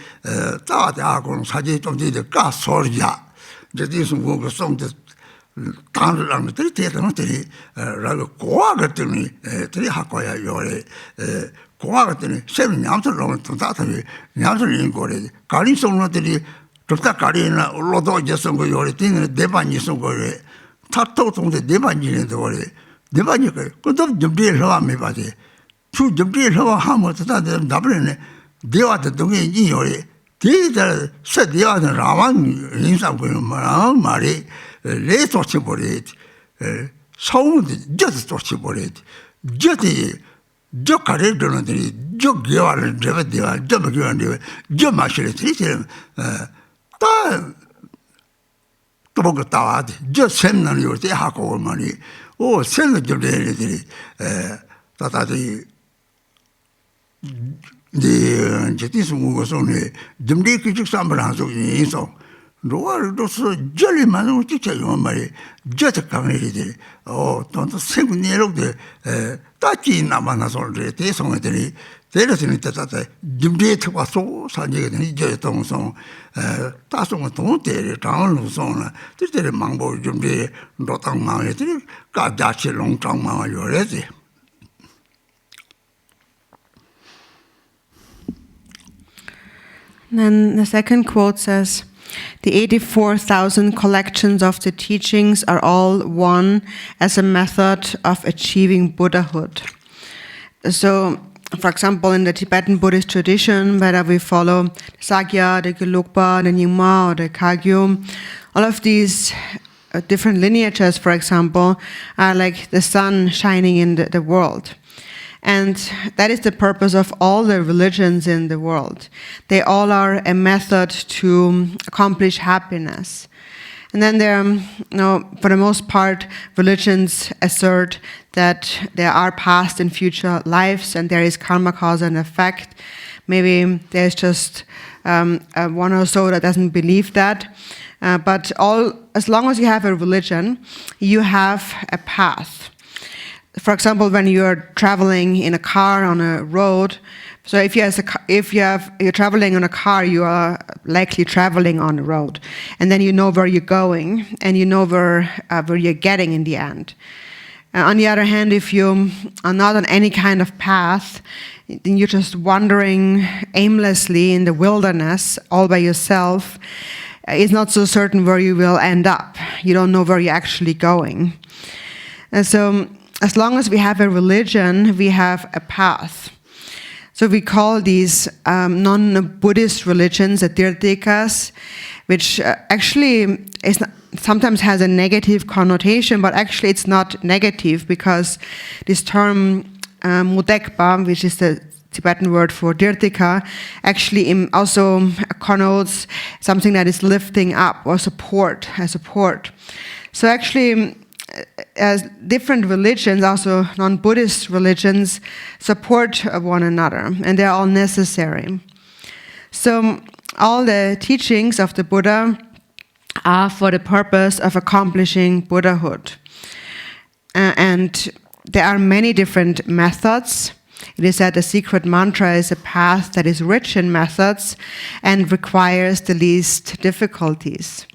짜다 하고는 사지 좀 되게 까 소리야 이제 무슨 그 송도 당을 들이 대는 들이 라고 고아 같더니 들이 학과야 요래 고아 같더니 세는 냠술 놓은 돈다더니 냠술 있는 거래 가리 송나들이 좋다 가리나 올로도 이제 선거 요래 뛰는 대반이 선거래 타토 동대 대반이는 거래 대반이 그도 준비를 하면 봐지 주 준비를 하면 다들 나버리네 대화도 동에 이 요래 대들 세 대화는 라만 인상 보는 말이 레 소치버리 서운데 저도 소치버리 저 가래들은들이 저 개화를 잡아대와 저 먹이는데 저 마시를 들이면 다 또보고 따와지 저 샘는 요때 하고 오면이 샘는 좀 애들이 다다지 이제 뒤에서 먹어서는 좀리 규칙 삼을 한 속에 있어 로아로서 절리만 찍혀요 말이 저저 강의들이 또 생군 내력들 따지 남아나서를 대성들이 대려서는 따따 준비해 와서 산지가 되는 이제 동성 따송은 동대를 당을 우선은 들들 망보 준비 노당 망애들이 까다치 롱장 망을 요래지 Then the second quote says, the 84,000 collections of the teachings are all one as a method of achieving Buddhahood. So, for example, in the Tibetan Buddhist tradition, whether we follow the Sakya, the Gelugpa, the Nyingma, or the Kagyu, all of these different lineages, for example, are like the sun shining in the world. And that is the purpose of all the religions in the world. They all are a method to accomplish happiness. And then there are, for the most part, religions assert that there are past and future lives and there is karma, cause and effect. Maybe there's just one or so that doesn't believe that. But as long as you have a religion, you have a path. For example, when you're traveling in a car on a road, so if you're traveling on a car, you are likely traveling on the road, and then you know where you're going, and you know where you're getting in the end. On the other hand, if you are not on any kind of path, then you're just wandering aimlessly in the wilderness all by yourself. It's not so certain where you will end up. You don't know where you're actually going. And so, as long as we have a religion, we have a path. So we call these non-Buddhist religions the Tirthikas, which actually sometimes has a negative connotation, but actually it's not negative because this term Mudekpa, which is the Tibetan word for Tirthika, actually also connotes something that is lifting up or support. So actually, as different religions, also non-Buddhist religions, support one another, and they're all necessary. So all the teachings of the Buddha are for the purpose of accomplishing Buddhahood. And there are many different methods. It is that the secret mantra is a path that is rich in methods and requires the least difficulties.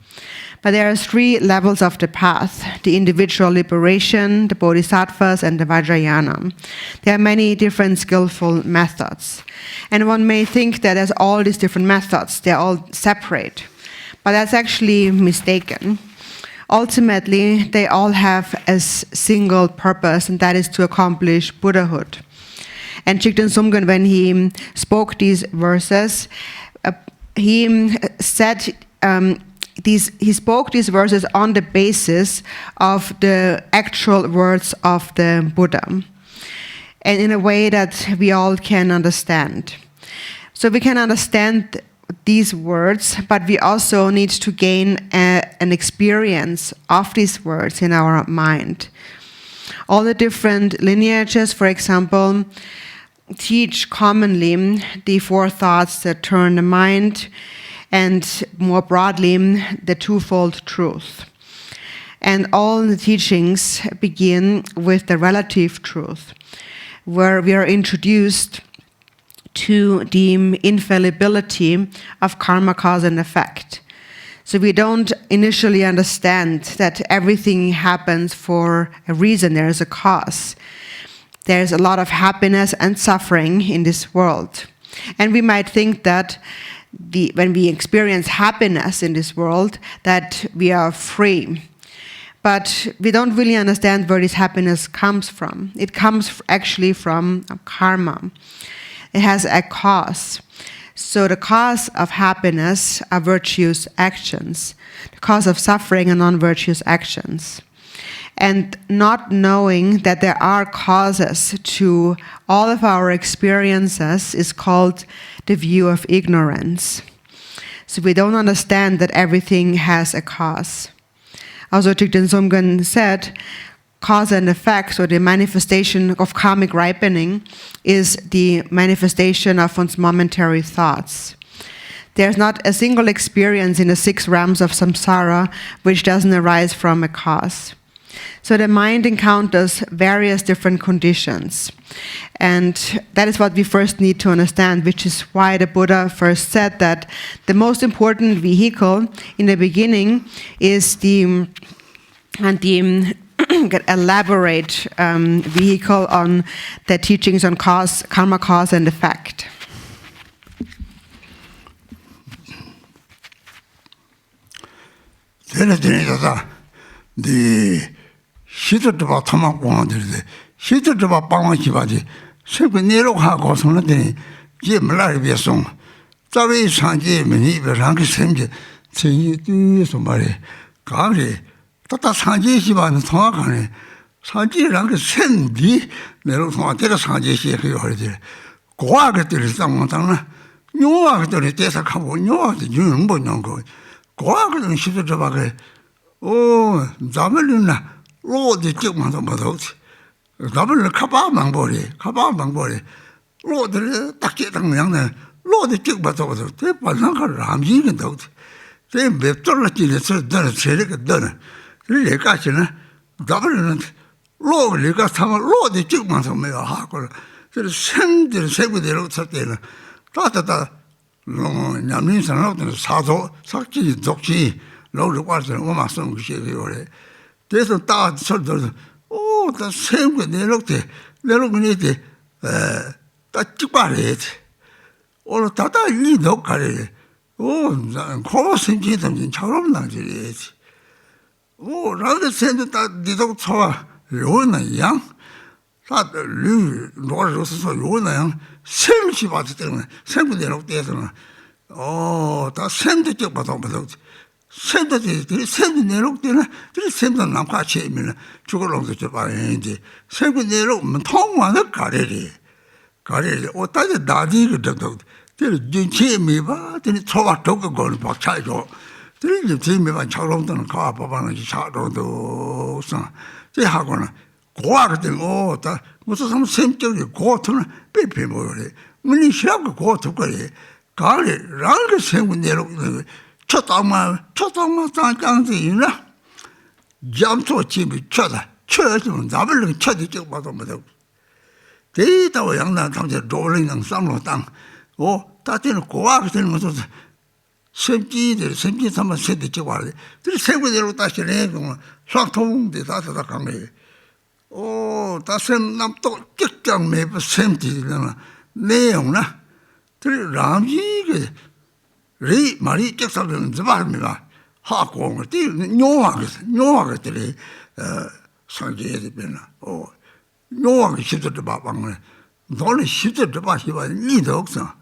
But there are 3 levels of the path: the individual liberation, the bodhisattvas, and the Vajrayana. There are many different skillful methods. And one may think that as all these different methods, they're all separate. But that's actually mistaken. Ultimately, they all have a single purpose, and that is to accomplish Buddhahood. And Chikden Sumgön, when he spoke these verses, he said he spoke these verses on the basis of the actual words of the Buddha, and in a way that we all can understand. So we can understand these words, but we also need to gain an experience of these words in our mind. All the different lineages, for example, teach commonly the 4 thoughts that turn the mind, and more broadly, the twofold truth. And all the teachings begin with the relative truth, where we are introduced to the infallibility of karma, cause and effect. So we don't initially understand that everything happens for a reason, there is a cause. There's a lot of happiness and suffering in this world. And we might think that when we experience happiness in this world, that we are free. But we don't really understand where this happiness comes from. It comes actually from karma. It has a cause. So the cause of happiness are virtuous actions. The cause of suffering are non-virtuous actions. And not knowing that there are causes to all of our experiences is called the view of ignorance. So we don't understand that everything has a cause. Also, Chikden Sumgön said, cause and effect, or the manifestation of karmic ripening, is the manifestation of one's momentary thoughts. There's not a single experience in the 6 realms of samsara which doesn't arise from a cause. So the mind encounters various different conditions. And that is what we first need to understand, which is why the Buddha first said that the most important vehicle in the beginning is the elaborate vehicle on the teachings on cause, karma, cause and effect. The 시도도 타막 공원들데 시도도 방황기바지 세고 내려가고 손한테 제 말을 비해서 자외 상계 미니베랑 그 생제 제이도 말에 가리 따따 상계시바는 통화가네 상계랑 그 생디 내려서 때려 상계시 해요 그래 고아들이 상황당나 요아들이 대사하고 요아들 유는 뭐는 거 고아들은 시도도 봐게 오 자멜이나 로드 찍만도 못하지 나불 카바만 보리 로드를 딱 깨당량네 로드 찍만도 못하지 대반상을 ram지는 도지 대 맵돌라지에서 더 세력이 더는 그래가지는 나불은 로드가 상을 로드 찍만도 못 하고 그래서 생들 세부대로 쳤 때는 따따따 남인산하고는 사도 삭지 독지 로드 과서는 엄마 쓰는 것이 그래 그래서 다 설들 다 세고 내려오게 다 찍바래 오늘 다다 이도 가래 코 생기던 처럼 나지지 라드 센도 다 니도 쳐와 요는 양 다르 노르서 요는 양 셈시 받을 때는 생고 내려올 때에서는 다 셈도 찍봐도 샘도들이 샘도 내려올 때는 샘도 남같이 하면 죽을롱도 좀 봐야지 샘도 내려오면 통화는 가래리 어따지 나디를 더 진짜 미바 되니 초와 도고 거는 박차죠 들이 재미만 차롱도는 가 봐봐는 차롱도 저 하고는 고아를 되고 다 무슨 좀 샘적이 고트는 빼빼 뭐래 문이 싫어고 고트 거래 가래 랑그 샘도 내려오는 초당만 짱짱이나 잠도 집이 쳐주면 나불로 쳐지 쪽 봐도 못하고 대다고 양난 당제 로링은 쌍로 땅 따뜻한 고아가 되는 것도 semji들 sem지 삼아 세대 지와래 들 세고대로 다시 내고 상통데 다다 강에 다선 남도 직장 매부 sem지들나 내용나 들 ram지게 레 말이 격사되는 저말입니다 하고는 띠 뇨하게 상계에 되나 뇨하게 시도도 봐방네 너는 시도도 봐시바 니도 없어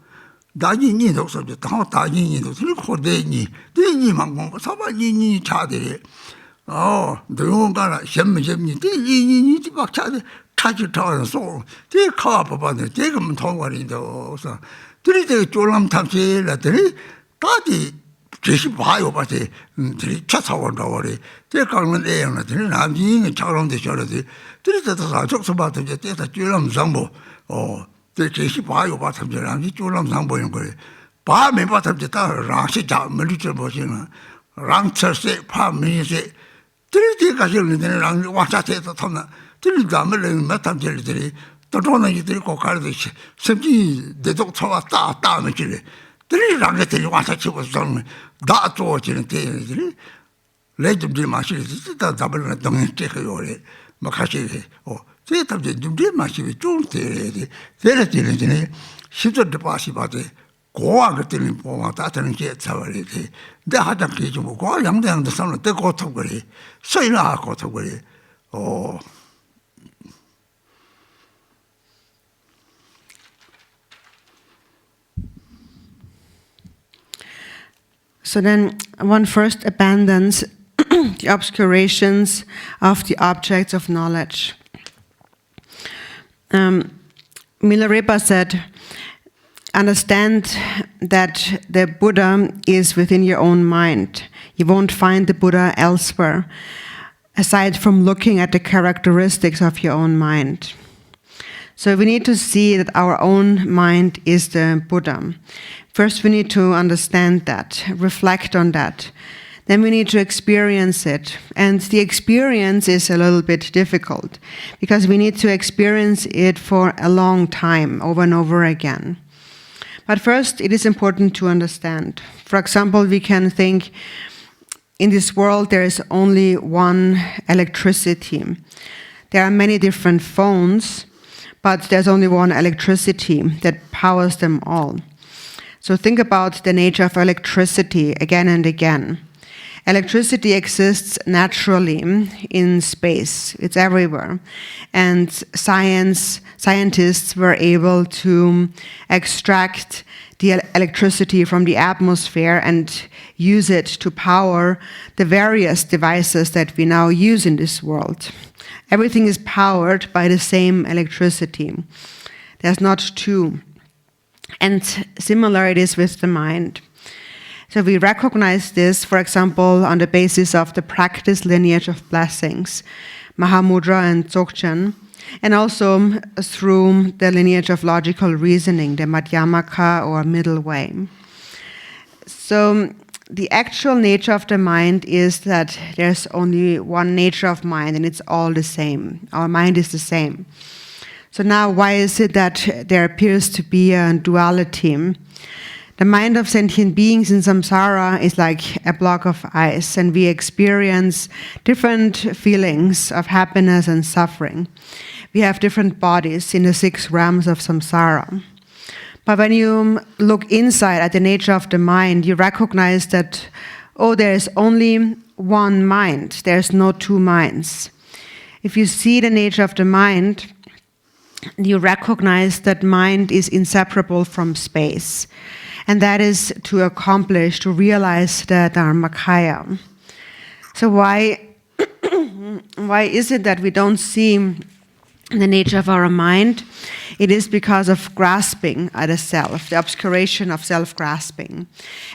다지 니도 없어 다 다지 니도 들 코데니 니만 뭐 사바 니 차데 너가라 셴미 니 막 차데 차지 타서 대 카바바네 대금 통과리도 없어 들이 쫄람 탐지라더니 다디 제시 봐요 봐지 들이 차사원다워리 대강은 애용나 들이 남지는 차람 되셔라지 들이 다 적서 봐도 이제 대다 쫄람 상보 제시 봐요 봐 탐지 남지 쫄람 상보인 거래 밤에 봐 탐지 다 랑시 잡물이 좀 보시나 랑처세 파미세 들이 가시는 데는 랑 와자세서 탐나 들이 담을 몇 탐지들이 또는 이들이 고칼듯이甚至 내도 쳐와 따면 지래 들이랑게 들이 와서 치고서 다 좋아지는 때들이 레좀들 마시리 다 잡을 동네 째고래 막 하시게 제 탐지 좀들 마시기 좀 때래 때려지는 시절도 봐시 봐도 고아 그때는 보마 다는 게 잡아리 내 하자기 좀 고아 양대한테 살는 때 고통거리 서이나 고통거리 So then one first abandons the obscurations of the objects of knowledge. Milarepa said, understand that the Buddha is within your own mind. You won't find the Buddha elsewhere, aside from looking at the characteristics of your own mind. So we need to see that our own mind is the Buddha. First, we need to understand that, reflect on that. Then we need to experience it. And the experience is a little bit difficult because we need to experience it for a long time, over and over again. But first, it is important to understand. For example, we can think, in this world there is only one electricity. There are many different phones, but there's only one electricity that powers them all. So think about the nature of electricity again and again. Electricity exists naturally in space. It's everywhere. And scientists were able to extract the electricity from the atmosphere and use it to power the various devices that we now use in this world. Everything is powered by the same electricity. There's not two. And similar it is with the mind. So we recognize this, for example, on the basis of the practice lineage of blessings, Mahamudra and Dzogchen, and also through the lineage of logical reasoning, the Madhyamaka or middle way. So the actual nature of the mind is that there's only one nature of mind and it's all the same. Our mind is the same. So now why is it that there appears to be a duality? The mind of sentient beings in samsara is like a block of ice, and we experience different feelings of happiness and suffering. We have different bodies in the 6 realms of samsara. But when you look inside at the nature of the mind, you recognize that, there is only one mind. There's no 2 minds. If you see the nature of the mind, you recognize that mind is inseparable from space. And that is to realize the Dharmakaya. So why is it that we don't see the nature of our mind? It is because of grasping at a self, the obscuration of self-grasping.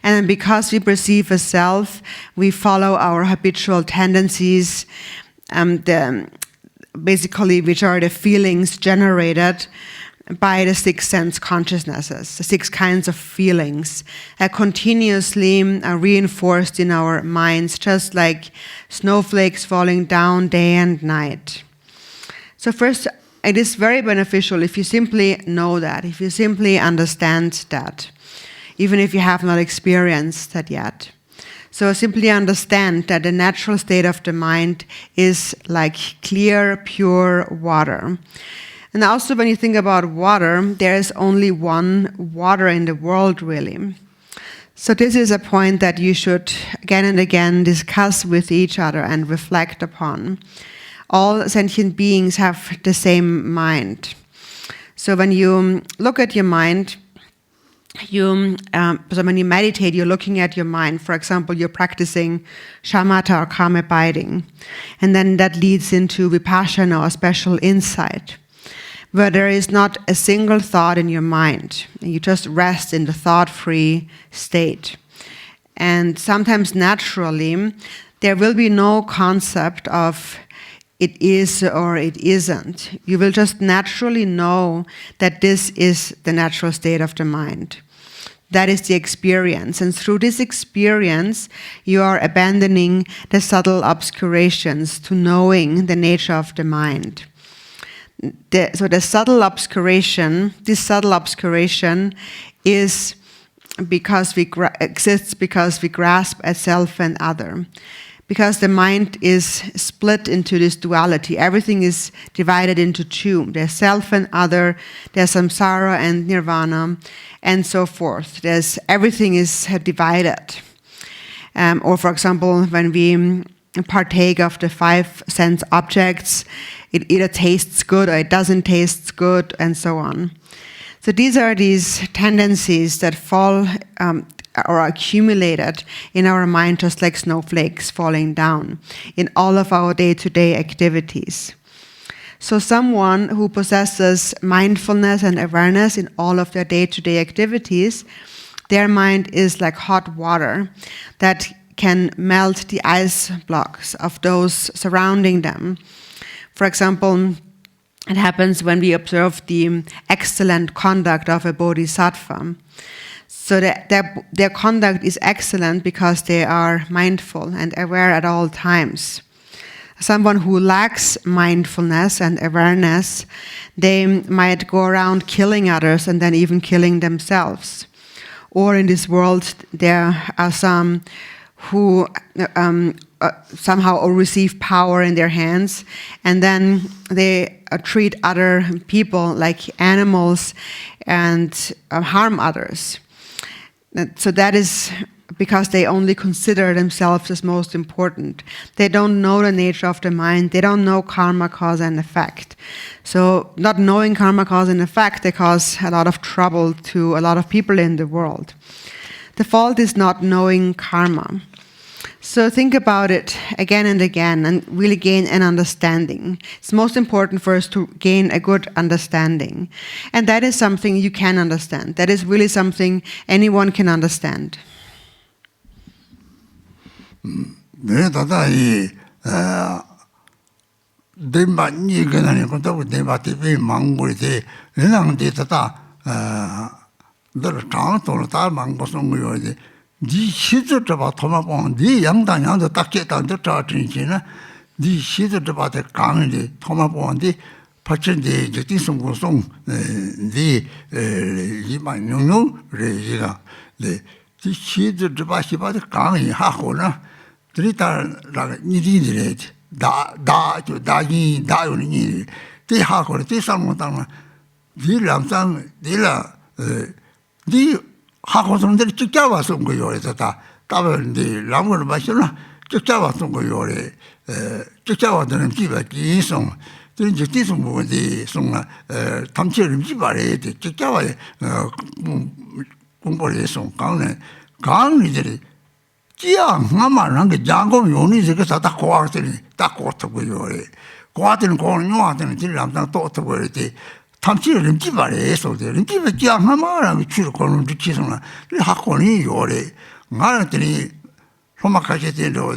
And because we perceive a self, we follow our habitual tendencies, basically which are the feelings generated by the 6 sense consciousnesses, the 6 kinds of feelings continuously reinforced in our minds, just like snowflakes falling down day and night. So first, it is very beneficial if you simply know that, if you simply understand that. even if you have not experienced that yet. So simply understand that the natural state of the mind is like clear, pure water. And also when you think about water, there is only one water in the world, really. So this is a point that you should again and again discuss with each other and reflect upon. All sentient beings have the same mind. So when you look at your mind, so when you meditate, you're looking at your mind. For example, you're practicing shamatha or calm abiding. And then that leads into vipassana or special insight, where there is not a single thought in your mind. You just rest in the thought-free state. And sometimes naturally, there will be no concept of it is or it isn't. You will just naturally know that this is the natural state of the mind. That is the experience. And through this experience, you are abandoning the subtle obscurations to knowing the nature of the mind. So the subtle obscuration, this subtle obscuration is because exists because we grasp a self and other. Because the mind is split into this duality. Everything is divided into two. There's self and other, there's samsara and nirvana, and so forth. Everything is divided. Or for example, when we partake of the 5 sense objects, it either tastes good or it doesn't taste good, and so on. So these are these tendencies that fall or accumulated in our mind just like snowflakes falling down in all of our day-to-day activities. So someone who possesses mindfulness and awareness in all of their day-to-day activities, their mind is like hot water that can melt the ice blocks of those surrounding them. For example, it happens when we observe the excellent conduct of a bodhisattva. So their conduct is excellent because they are mindful and aware at all times. Someone who lacks mindfulness and awareness, they might go around killing others and then even killing themselves. Or in this world, there are some who somehow receive power in their hands, and then they treat other people like animals and harm others. So that is because they only consider themselves as most important. They don't know the nature of the mind. They don't know karma, cause and effect. So not knowing karma, cause and effect, they cause a lot of trouble to a lot of people in the world. The fault is not knowing karma. So think about it again and again and really gain an understanding. It's most important for us to gain a good understanding. And that is something you can understand. That is really something anyone can understand. 네, 다다이 대만이 그나니 것도 대마티비 망고리데 내랑데 다다 늘 장도로 다 망고선 거요데 니 시저저바 토마봉 니 양당양도 딱게당도 짜진지나 니 시저저바데 강인데 토마봉데 파천데 저티송고송 니 이만용용 레지가 네 시저저바 시바데 강이 하고나 드리다라 니디들에 다다죠 다니 다요니 때 하고 때 상모당 니랑상 니라 니 하고 손들이 쭉 잡아서 온 거요. 그래서 다 따버는데 라면을 마시나 쭉 잡아서 온 거요. 쭉 잡아서는 집에 기송 이제 뒤송 부분이 송아 탐치를 집발에 쭉 잡아야 공부를 해서 강의들이 지양 하면 게 장고 요니 저거 다 고학들이 딱 고트고요. 고학들은 고는 요한테는 질 남당 또 어떻게 탐치를 집발에서 집에 지양 하면 주로 고는 지송아 학원이 요래 말했더니 소막하시대로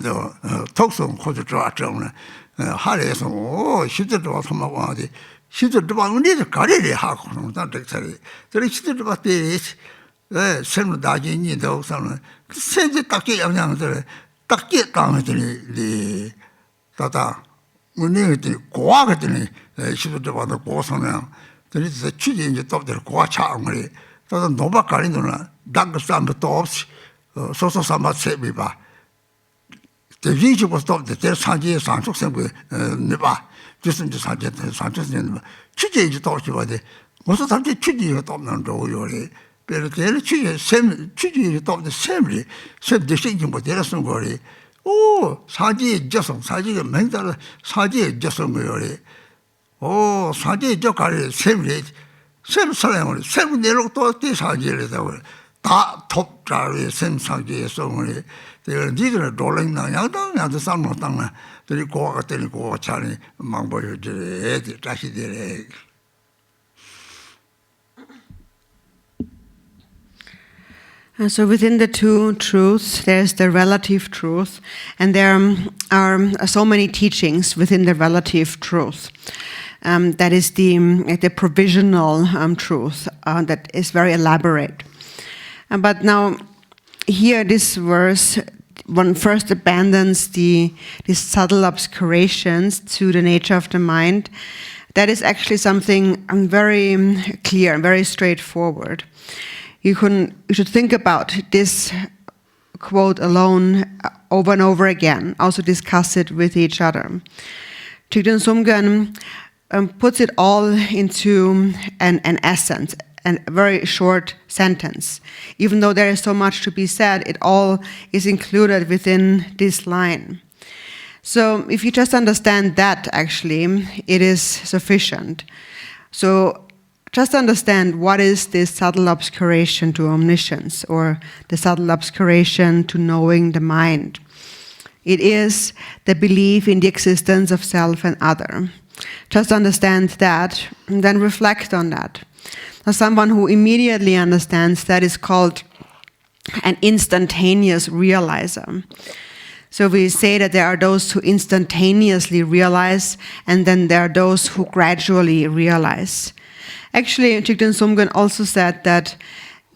톡송 코드 좋았잖아. 하래서 시대도 소막하는데 시대도 방문이 가리래 하고 나 덱살이 저리 시대도 봤대 생로 나진이도 우선은 세제 딱게 영향들 딱게 강들이 다다 문의들이 고아들이 시대도 봐도 고선은 그래서 취지 이제 또 고아 차원을 또 노바 가리노나 당 삼부터 없이 소소 삼바 세비바 대진주고 또 대 산지의 산속생부 네바 무슨 저 산지 산속생부 취재지 또 싶어데 무슨 산지 취재가 또 없는 거요리 pero que 취재 샘 취재가 또 없는 샘리 샘 대신 좀 되었은 거리 오 사지 저성 사지가 멘탈 사지 저성 거요리 오 사지 저 가리 샘리 샘 사람을 샘 내로 또 사지를 하고 다 톱자리 샘 사지의 성을 니들은 돌랭나 양당한테 삶아 땅나 들이 고가 때리 고 차리 망보여지 애들 다시들에 And so within the two truths, there's the relative truth, and there are so many teachings within the relative truth. That is the provisional truth that is very elaborate. But now, here this verse, one first abandons these subtle obscurations to the nature of the mind. That is actually something very clear, very straightforward. You should think about this quote alone over and over again, also discuss it with each other. Thigden Sumgön puts it all into an essence, a very short sentence. Even though there is so much to be said, it all is included within this line. So if you just understand that, actually, it is sufficient. So just understand what is this subtle obscuration to omniscience, or the subtle obscuration to knowing the mind. It is the belief in the existence of self and other. Just understand that, and then reflect on that. Now, someone who immediately understands that is called an instantaneous realizer. So we say that there are those who instantaneously realize, and then there are those who gradually realize. Actually, Thigden Sumgön also said that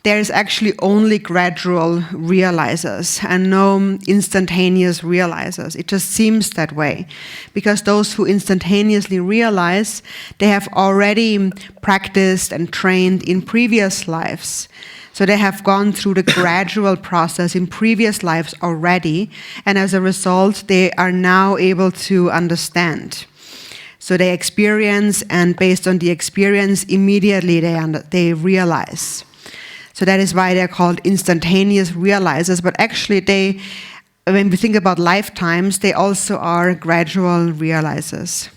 there is actually only gradual realizers and no instantaneous realizers. It just seems that way, because those who instantaneously realize, they have already practiced and trained in previous lives. So they have gone through the gradual process in previous lives already, and as a result, they are now able to understand. So they experience, and based on the experience, immediately they realize. So that is why they're called instantaneous realizers. But actually, when we think about lifetimes, they also are gradual realizers.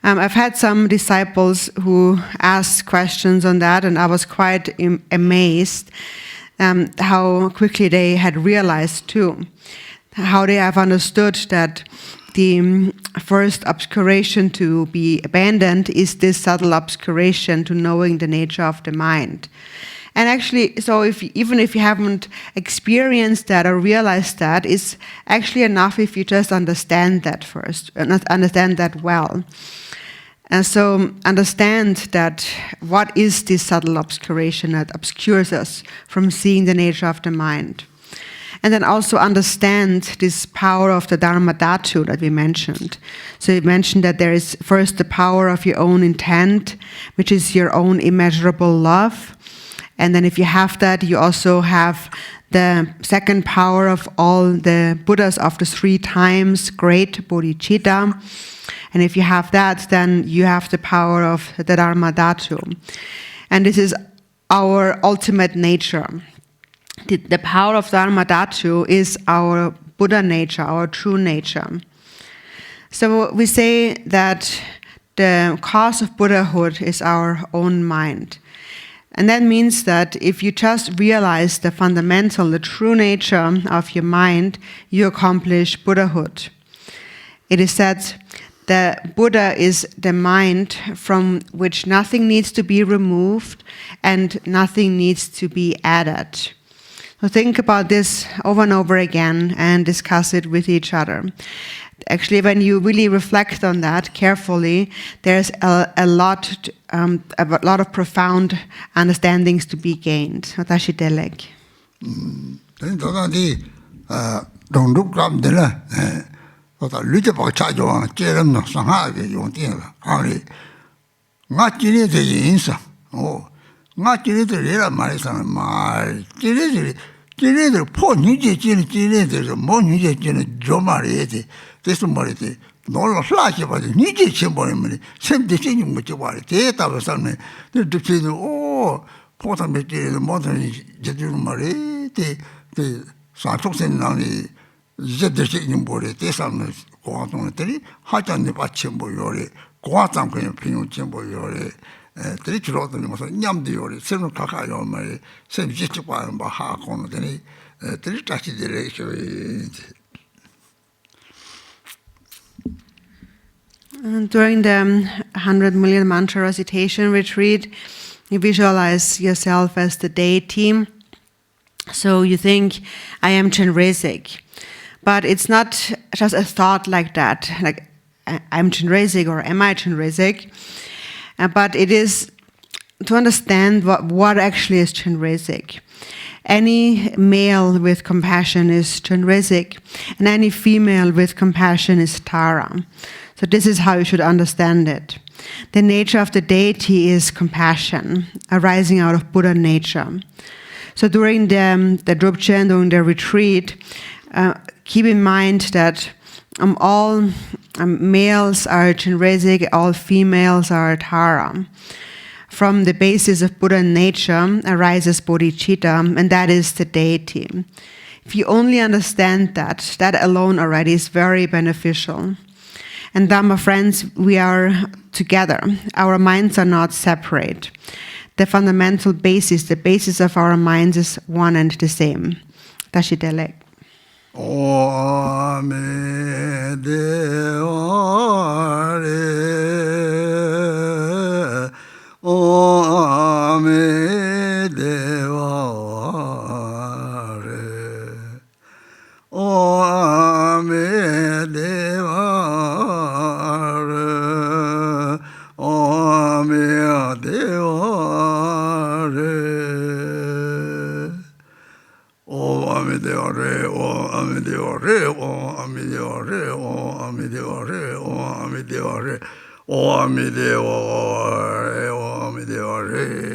I've had some disciples who asked questions on that, and I was quite amazed how quickly they had realized too, how they have understood that the first obscuration to be abandoned is this subtle obscuration to knowing the nature of the mind. And actually, so even if you haven't experienced that or realized that, it's actually enough if you just understand that first, understand that well. And so understand that what is this subtle obscuration that obscures us from seeing the nature of the mind. And then also understand this power of the Dharma Dhatu that we mentioned. So we mentioned that there is first the power of your own intent, which is your own immeasurable love. And then if you have that, you also have the second power of all the Buddhas of the 3 times great bodhicitta. And if you have that, then you have the power of the Dharma Dhatu. And this is our ultimate nature. The power of Dharma Dhatu is our Buddha nature, our true nature. So we say that the cause of Buddhahood is our own mind. And that means that if you just realize the fundamental, the true nature of your mind, you accomplish Buddhahood. It is said the Buddha is the mind from which nothing needs to be removed and nothing needs to be added. So think about this over and over again and discuss it with each other. Actually, when you really reflect on that carefully, there's a lot of profound understandings to be gained. Watashi Delek. nga 지네들이라 말해서는 말 지네들 포니제 지네들 뭐 니제 지네 좀 말해야지 됐어 말이지 놀라 플라시 봐도 니제 쳔보면 샘대 쳔이 뭐지 말이 대답을 살면 듣지도 오 포탄 몇지도 뭐든 제대로 말해 대 사촉생 나니 이제 되시는 보래 대상을 고아동들이 하자는 받침 보여래 고아장 그냥 비용 좀 보여래 들이 주로도 무슨 냠도 요리 새로 가까요 말 샘 직접 봐는 뭐 하고는 되니 들이 다시 들이 During the 100 million mantra recitation retreat, you visualize yourself as the deity. So you think, I am Chenrezig. But it's not just a thought like that, like I'm Chenrezig or am I Chenrezig? But it is to understand what actually is Chenrezig. Any male with compassion is Chenrezig, and any female with compassion is Tara. So this is how you should understand it. The nature of the deity is compassion, arising out of Buddha nature. So during the Drupchen, and during the retreat, keep in mind that all males are Chenrezig, all females are Tara. From the basis of Buddha nature arises bodhicitta, and that is the deity. If you only understand that, that alone already is very beneficial. And Dhamma friends, we are together. Our minds are not separate. The fundamental basis, the basis of our minds is one and the same. Tashidelek. Ome Dewa Re Ome Dewa Re Ome Dewa Re Ome Dewa Re Dewa Re, Ame Dewa Re, Ame Dewa Re, Ame Dewa Re, Ame Dewa Re, Ame Dewa Re, Ame Dewa Re.